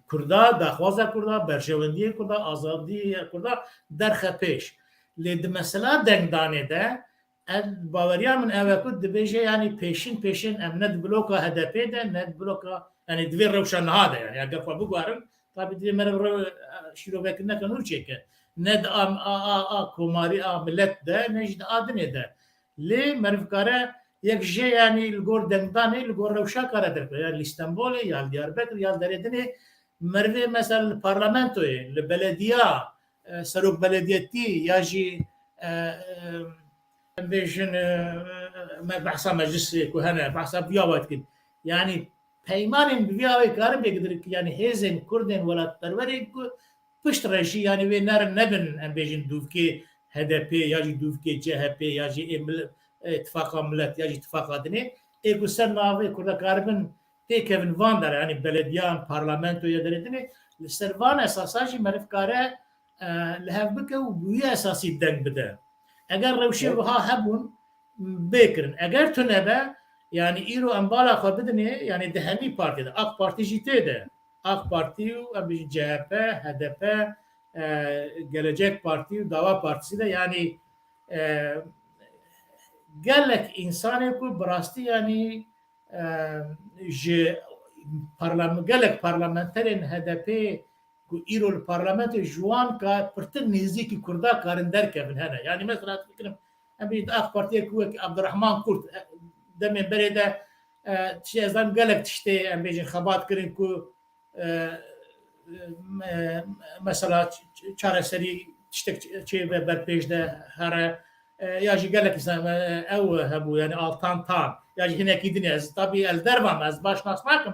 Kurda daxwaza Kurda berjewendiyê Kurda azadiyê Kurda derxe pêş lê di mesela dengdanê de baweriya min ew e ku dibêje yani pêşin em ne di bloka HDP de ne di bloka yani divê rewşa niha de yani eger xwe bigwarin tabii divê meriv şîrovekin neke nû çêke ne di a komarî a millet de ne jî di a dinê de lê meriv kare yek jê yani li gor dengdanê li gor rewşa kare derke ya li İstanbolê ya li Diyarbekir ya li Derêdinê merivê mesela li parlamentoyê li belediya serok belediyetî ya jî em bêjin behsa meclisê ku hene behsa viya dikin yani peymanên bi vîya wê karin bêgirin yani hêzên Kurdên welatperwerê ku pişt re jî yani wê nerin nebin em bêjin dûvkê HDP ya jî dûvkê CHP ya jî ittifaka millet ya jî ittifaka dinê ê ku ser navê Kurda karibin pêkevin van dere yani belediyan parlamentoya Derêdinê li ser van esasa jî meriv kare li hev bike û bi wî esasî deng bide eger rewşê wiha hebûn bêkirin eger tune be yani îro em bala xwe bidinê yani di hemî partî de AK Partî jî tê de AK Partî û em bêjin CHP HDP Gelecek Partî û Dava Partîsî de yani gelek insanê ku bi rastî yani ji gelek parlamenterên HDP ku îro li parlamentê ji wan ka pirtir nêzîkî Kurda karin derkevin hene yani mesela fikirim em bêjin AK Partiyê ku wek Abdurrahman Kurt demên berê de çêzan gelek tiştê em bêjin xebat kirin ku mesela çareserî tiştek çê ve berpêş de here ya jî gelek ew hebû yani altan tan ya jî hinekî dinê ez tabii ez dervam ez baş nas nakim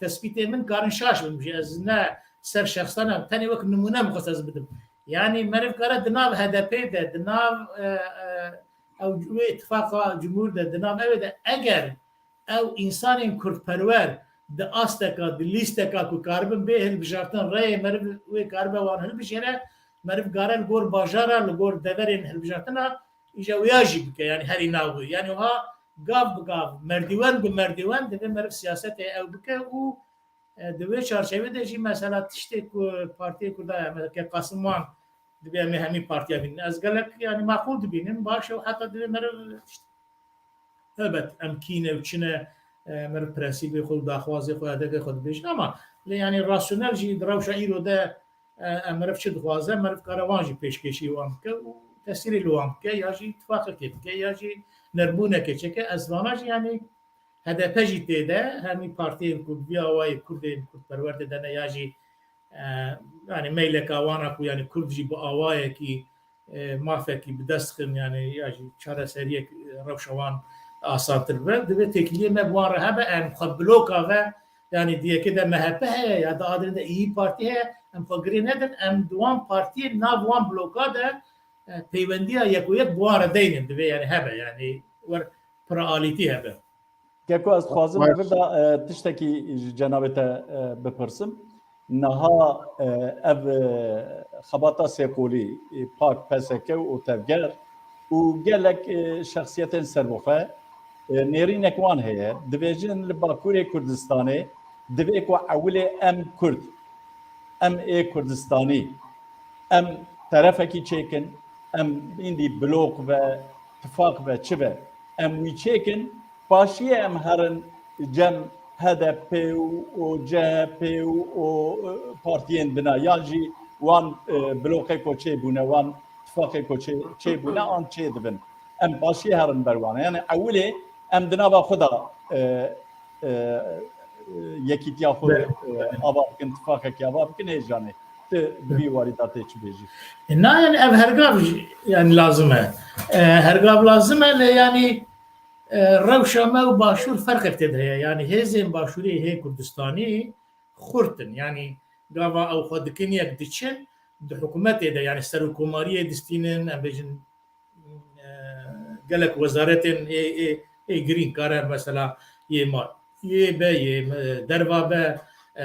tespîtê min karin şaş bim jî ez ne ser şexsana tenê wek nimûne mixwest ez bidim yani meriv kare di nav HDP de di nav ew wê ittifaka Cumhur de di nav ew de eger ew însanên Kurdperwer di asteka di lîsteka ku karibin bê hilbijartin reyê meriv wê karibe wan hilbijêre meriv gare li gor bajara li gor deverên hilbijartina îja wiya jî bike yani herî nav yani wiha gav bi gav merdîwen bi merdîwen divê meriv siyasetê ew bike û دوی چارچوبه دژی مثلا تشتی کو پارتی کردای که قاسمان دوی همی پارتیا بین از گلک یعنی معقول دبینن باشه و حتی دوی مر البته امکینه و چنه مر پرنسیب خود داخوازه خود ادک خود بیش اما یعنی راسیونال جی دروش ایرو ده مرف چه دخوازه مرف کاروانجی پیشکشی وام که تاثیر لوام که یاجی اتفاق که یاجی نربونه که چه که از واناج یعنی هدف جدیده همی پارتی کردیا و کرد پرورد دنیا یاجی yani meyle kawana ku yani Kurdji bu avaya ki mafeki bi dest xin yani ya çare seriye rewşawan asatır ve dibe tekliye me bu ara em xabloka ve yani diye ki de MHP heye ya da adında İyi Parti heye em fagri nedin em duan partiye nav wan bloka de peyvendiya yekuyek bu ara deynin dibe yani hebe yani var praaliti hebe. Geko az xwazim burada tiştekî cenabê te bipirsim. Niha ev xebata Sêkolî Pak PSK û Tevger û gelek şexsiyetên serboxwe nêrînek wan heye dibêjin li Bakurê Kurdistanê divê ku ewilê em Kurd em ê Kurdistanî em terefekî çêkin em îndî blok ve tifak ve çi ve em wî çêkin başiyê em herin cem HDP û CHP û partiyên bina yan jî wan blokê ku çêbûne wan tifakê ku çêbûne an çê dibin em başiyê herin ber wan yani ewilê em di nava xwe da yekîtiya xwe ava bikin tifakekî ava bikin hêjanê tu bi warî da tê çi bêjî Na yani ev hergav yani lazım e hergav lazım e yani rewşa me û başûr ferqek tê de heye yani hêzên başûrê hê Kurdistanî xurtin yani gava ew xwe dikin yek diçin di hikûmetê de yani serokkomariyê distînin em bêjin gelek wezaretên ê girîn kare mesela yê mal yê be yê derva be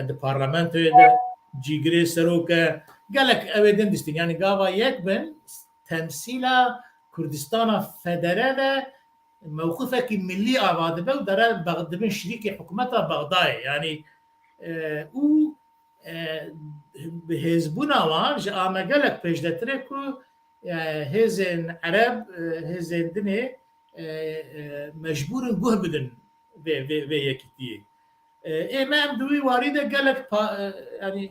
di parlamentoyê de cîgirê serok e gelek ew din distîn yani gava yek bin temsîla Kurdistana federe de موقفك ملي آباد به و داره دبن شریک حکومت بغداد یعنی او به حزبون آوان جا آمگلک پیشدتره که هزین عرب هزین دنه مجبورن گوه بدن به یکی دیه امام دوی وارده گلک يعني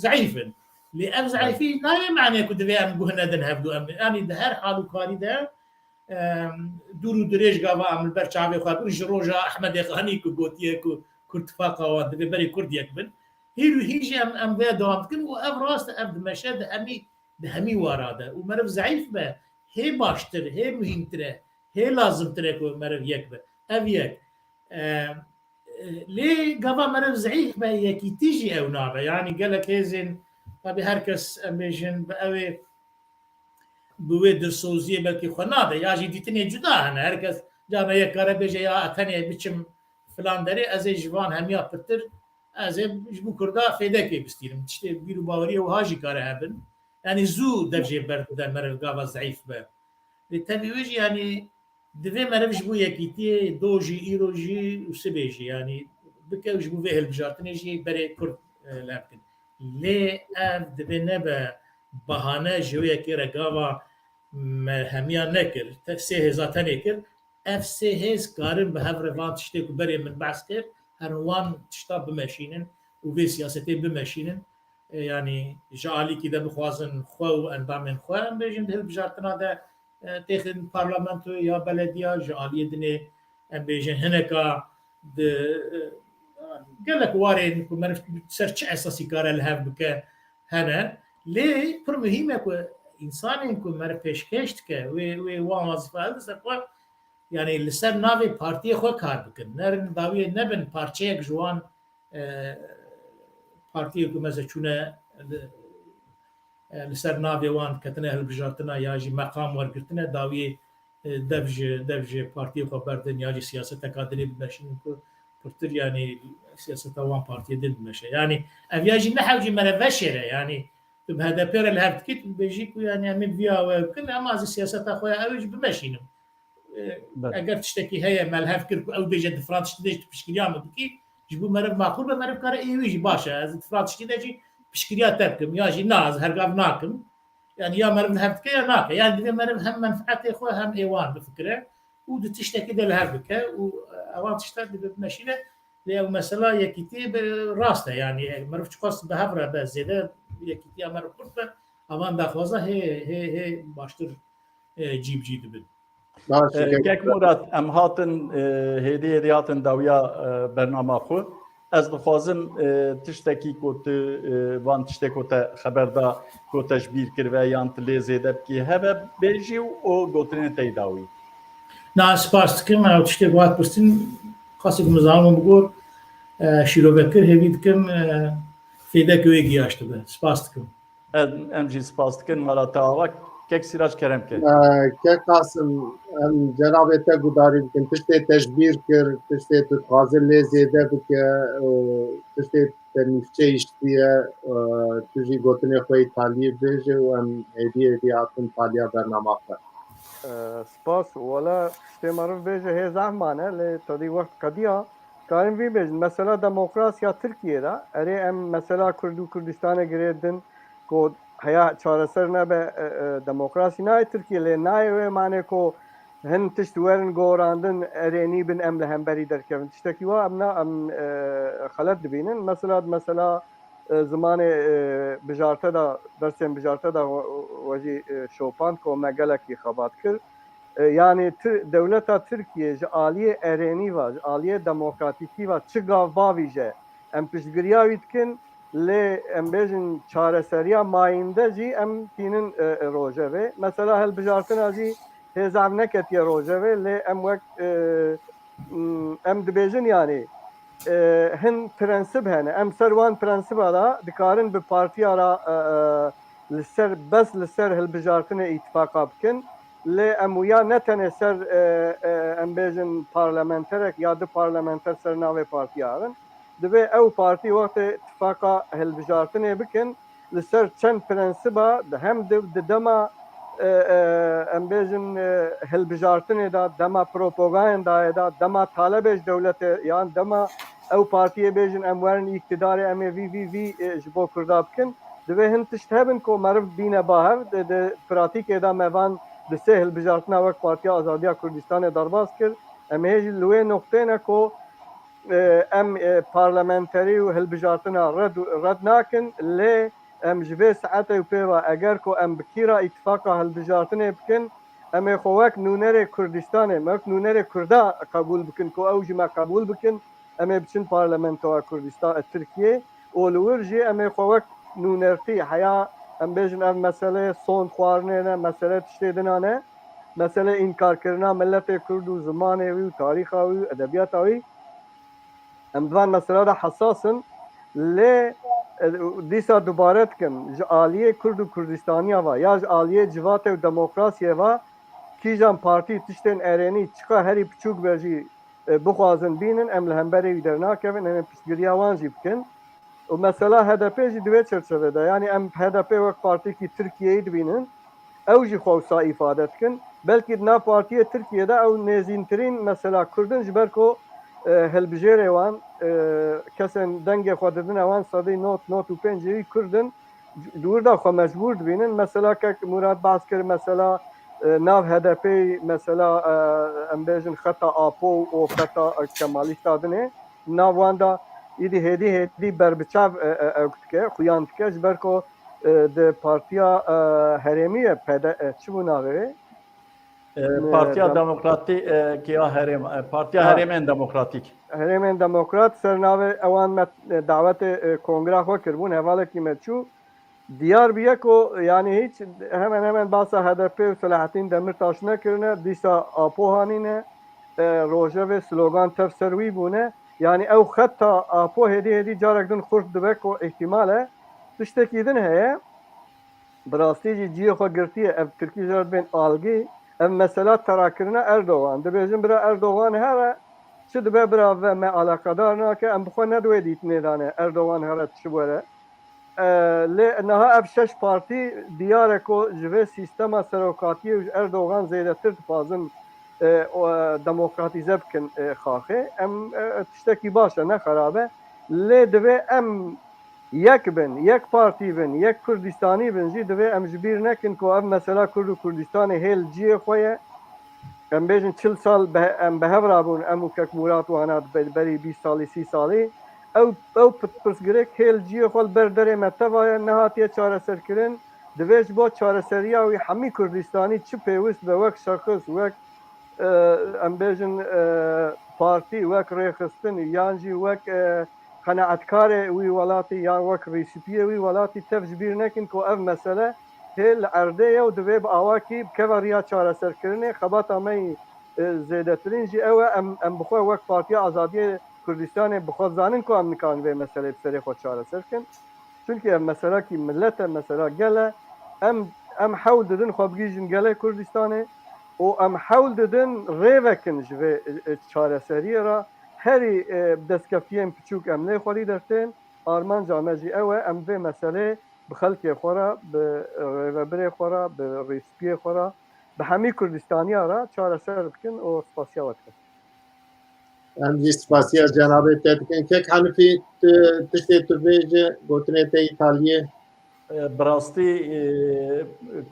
ضعيفن لأن ضعيفين لا يعني كده بيعمل جوه ندن هبدو يعني ده هر حالو كاري ده دورو دريج قاوا عمل برشاوي خاطر جروجا احمد غني كو غوتيه كو كرتفاقا ودبي بري كرد يكبن هيرو هيجي ام بيا دوام كن واف راست اب مشهد همي وراده ومرف ضعيف به هي باشتر هي مهمتر هي لازم تركو مرف يكبر ابيك ليه قاوا مرف ضعيف به يكي تيجي او نابه يعني قال لك هيزن طبي هركس امبيشن باوي بوی درسوزیه بلکه خناده یا جی دیتنی جدا هنه هرکس جامعه یک کاره بیجه یا اتنی بچم فلان داره از جوان همیا پرتر از جبو کرده فیده که بستیرم تشتی بیرو باوری و هاجی کاره هبن yani زو درجه برده مرف گاوا ضعیف به لتبیویج yani دوی مرف جبو یکیتی دوجی ایروجی و سبیجی yani بکه جبو ویهل بجارتنی جی بره کرد لابکن لی اف دوی نبه bahane جویه که رگاوا همیان نکر سه هزار نکر اف سه هز کارن به هر وان تشتی کو بری من بحث کرد هر وان تشتا بمشینن و به سیاستی بمشینن yani جالی کی ده بخوازن خو و اندامن خو ام بجن ده بجارتنا ده تخن پارلمانتو یا بلدیا جالی دنه ام بجن هنکا ده قالك وارين کو من سرچ اساسی کار له بک هنه لی پر مهمه که انسانی که مر پیشکش که و وظیفه است که یعنی لسر ناوی پارتی خو کار بکن نرن داوی نبن پارچه یک جوان پارتی که مثلا چونه لسر ناوی وان کتنه هل بجارتنا یا جی مقام ورگرتنه داوی دبج پارتی خو بردن یا جی سیاست کادری بمشین که پرتر یعنی سیاست وان پارتی دل بمشه یعنی اویاجی نحوجی مرفشره یعنی بهذا بير الهبت كيت بيجيكو يعني امي فيها وكل اما هذه السياسات اخويا اوج بمشينم اگر تشتكي هي مال هفكر او بيجد فرانس تديش بشكل يوم بكي ji bo meriv makul be meriv kare êwî jî baş e ez tifrat tiştî de jî piştgiriya te bikim ya jî na ez hergav nakim yani ya meriv hev dike ya nake yani divê meriv hem menfaetê xwe hem êwan bifikire û di tiştekî de li hev bike û evan tiştek dibe bimeşîne lê ew mesela yekîtî bi rast e yani meriv çixwast bi hev re be zêde yekîtiya meriv kurt be avan daxwaza hê baştir cîbcî dibin. Kek Murat em hatin hêdî hatin dawiya bernama xwe ez dixwazim tiştekî ku tu van tiştê ku te xeber da ku te ji bîr kir ve yan tu lê zêde bikî hebe bêjî û o gotinê te dawî. Na spas dikim ew tiştê wat pirsîn qasî ku mizanim bigor şîrovekir hêvî dikim fêdek wê giyaş dibe spas dikim. Em jî spas dikin mala te ava kek Sirac Keremke. Kek Kasım em cenabê te gudarî bikin tiştê te ji bîr kir tiştê tu dixwazir lê zêde bike tiştê te nîvçe îştiye tu jî gotinê xwe Îtaliyê bêje û em hêdî hatin taliya bernama xwe. سپاس ولا شتê meriv bêje hê zehman e lê tedî wext qediya karin vî bêjin mesela demokrasiya Tirkiyeyê erê em mesela Kurd û Kurdistanê girêdin ku heya çareser nebe demokrasî nayê Tirkiye lê nayê wê manê ku hin tişt werin gorandin erênî bin em li hemberî derkevin tiştekî wa em xelet dibînin mesela zimanê bijarte da dersên bijarte da wezî şopand ku me gelekî xebat kir yani dewleta Tirkiye ji aliyê erênî ve ji aliyê demokratîkî ve çi gav bavî je em piştgiriya wî dikin lê em bêjin çareseriya mayînde jî em tînin rojevê mesela hilbijartina jî hêzav neketiye rojevê lê em wek em dibêjin yani hin prensip hene em ser wan prensiba da dikarin bi partiya ra li ser bes li ser hilbijartinê îtifaqa bikin lê em wiya ne tenê ser em bêjin parlamenterek ya di parlamenter ser navê partiya bin divê ew partî wextê îtifaqa hilbijartinê bikin li ser çend prensiba hem di dema em bêjin hilbijartinê da dema propagandayê da dema talebê ji dewletê yan dema ew partiyê bêjin em werin îktidarê em ê vî ji bo Kurda bikin divê hin tişt hebin ku meriv bîne bahev di pratîkê da me van di sê hilbijartina wek Partiya Azadiya Kurdistanê derbas kir em ê jî li wê noqtê ne ku em parlamenterî û hilbijartina red nakin lê em ji vê saetê pêva eger ku em bi kîra îtifaqa hilbijartinê bikin em ê xwe wek nûnerê Kurdistanê wek nûnerê Kurda qebûl bikin ku ew jî me qebûl bikin em ê biçin parlamentoya Kurdistan Tirkiye û li wir jî em ê xwe wek nûnertî heya em bêjin ev meseleyê son xwarinê ne mesele tiştê din ne mesele înkarkirina milletê Kurd û zimanê wî û tarîxa wî û edebiyata wî em divan mesela da hesasin lê dîsa dubare dikim ji aliyê Kurd û Kurdistaniya ve ya ji aliyê civatê û demokrasiyê ve kîjan partî tiştên erênî çiqa herî piçûk be jî bixwazin bînin em li hemberê wî dernakevin em ê piştgiriya wan jî bikin û mesela HDP jî divê çerçevede yani em HDP wek partîkî Tirkiyeyê dibînin ew jî xewsa îfade dikin belkî di nav partiyê Tirkiye'de ew nêzîntirîn mesela Kurdin ji ber ku hilbijêrê wan kesên dengê xwe didin ewan sedî not û pêncî Kurdin di wir da xwe mecbûr dibînin mesela kek Murat bahs kir mesela nav HDP mesela em bêjin xeta Apo û xeta Kemalîsta dinê nav wan da îdî hêdî berbiçav ew dike xuyan dike ji ber ku di partiya herêmî çi bû navê Partiya Demokratîk ya herêm Partiya Herêmên Demokratîk Herêmên Demokrat ser navê ewan me davetê kongra xwe kirbûn hevalekî me çû diyar bûye ku yani hiç hemen basa HDP û Selahattin Demirtaş nekirine dîsa Apo hanîne rojevê slogan tev ser wî bûne yani ew xeta Apo hêdî carek din xurt dibe ku ihtimal e tiştekî din heye bi rastî jî ciyê xwe girtiye ev Tirkî ji bên algî ev mesela terakirina Erdogan dibêjin bira Erdogan here çi dibe bira ve me alaqedar nake em bi xwe nedwê dîtinê dane Erdogan here çi were lê niha ev şeş partî diyar e ku ji vê sîstema serokatiyê û Erdogan zêdetir dixwazin دموکراتیزه بکن خاخه ام تشتکی باشه نه خرابه لی دوی ام یک بن یک پارتی بن یک کردستانی بن جی دوی ام جبیر نکن که ام مثلا کرد و کردستان هیل جی خویه ام بیشن 40 سال ام بهورا بون ام وکک مرات وانات بری 20 سالی 30 سالی او پرسگرک هیل جی خوال بردره متوای نهاتیه چاره سر کرن دویش با چاره سریا و همی کردستانی چه پیوست به وک شخص وک ام بیشن پارتی وک ریخستن یانجی وک قناعتکار وی ولاتی یا وک ریسیپیه وی ولاتی تفجبیر نکن که اف مسئله هل عرضه و دوی با آواکی بکوریا چاره سر کرنه خبات امی زیده ترین جی او ام بخواه وک پارتی آزادی کردستان بخواه زانن که ام نکان به مسئله بسری خود چاره سر کن چونکه ام مسئله کی ملت مسئله گله ام حول دادن خواه بگیجن گله کردستانه و ام حول دادن ریوکن جوه چاره سری را هری دستکفتیم پچوک ام نخوری درتن آرمان جامعی اوه ام به مسئله بخلق خورا به ریوبر خورا به ریسپی خورا به همی کردستانی را چاره سر بکن و سپاسیا وقت ام سپاسیا جناب تدکن که حنفی تشتی تو بیجه گوتنه تا ایتالیه براستی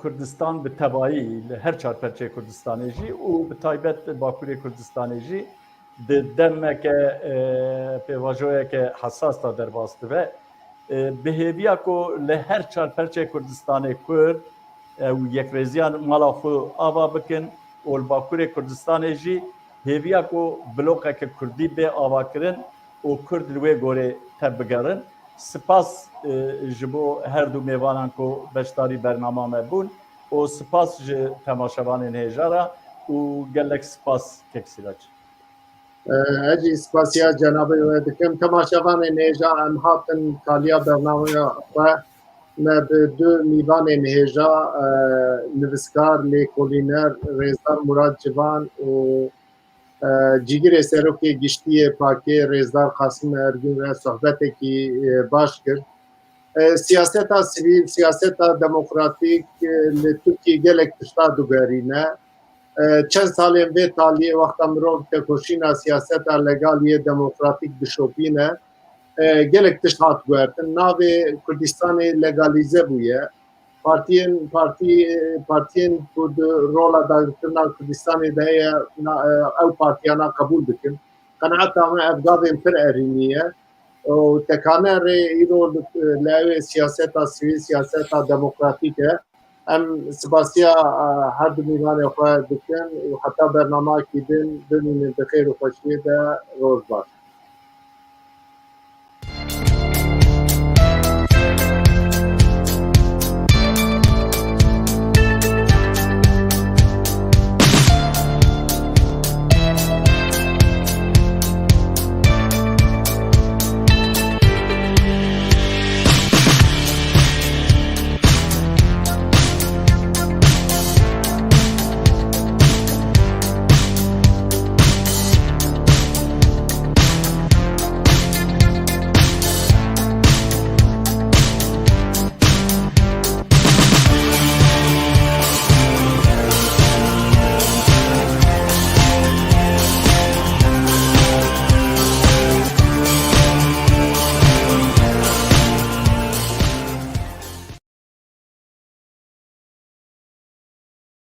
کردستان به تبایی هر چهار پرچه کردستانی جی و به تایبت باکوری کردستانی جی دمه که پیواجوه که حساس تا در باسته و بهیویا که لهر چهار پرچه کردستانی کرد و یک ریزیان مالا خو آوا بکن و باکوری کردستانی جی هیویا که بلوکه که کردی به آوا کرن و کرد لوی گوره تب بگرن سپاس جبو هر دو میوانان که بشتاری برنامه مبون و سپاس ج تماشاوان نهجارا و گلک سپاس ککسیلاج اجی سپاسیا جناب دکم تماشاوان نهجا ام هاتن کالیا برنامه و به دو میوان نهجا نویسکار لیکولینر ریزدار مراد جوان و جیگر سروکی گشتی پاکی ریزدار قاسم ارگون را صحبت کی باش کرد سیاست سیویل سیاست دموکراتیک لتوکی گلک تشتا دوگرینه چند سالیم به تالیه وقت امروز تکوشینا سیاست لگالی دموکراتیک بشوپینه گلک تشتا دوگرتن ناوی کردستان لگالیزه بویه پارتین بود رولا دارتنا کردستان ده او پارتیانا قبول بکن قناعت همه افغابیم پر ارینیه و تکانه ری ایرو لاوی سیاست سیویل سیاست دموکراتیکه ام سپاسیا هر دو میوان خواه بکن و حتی برنامه کی دن بمینه بخیر و خوشیده روز باش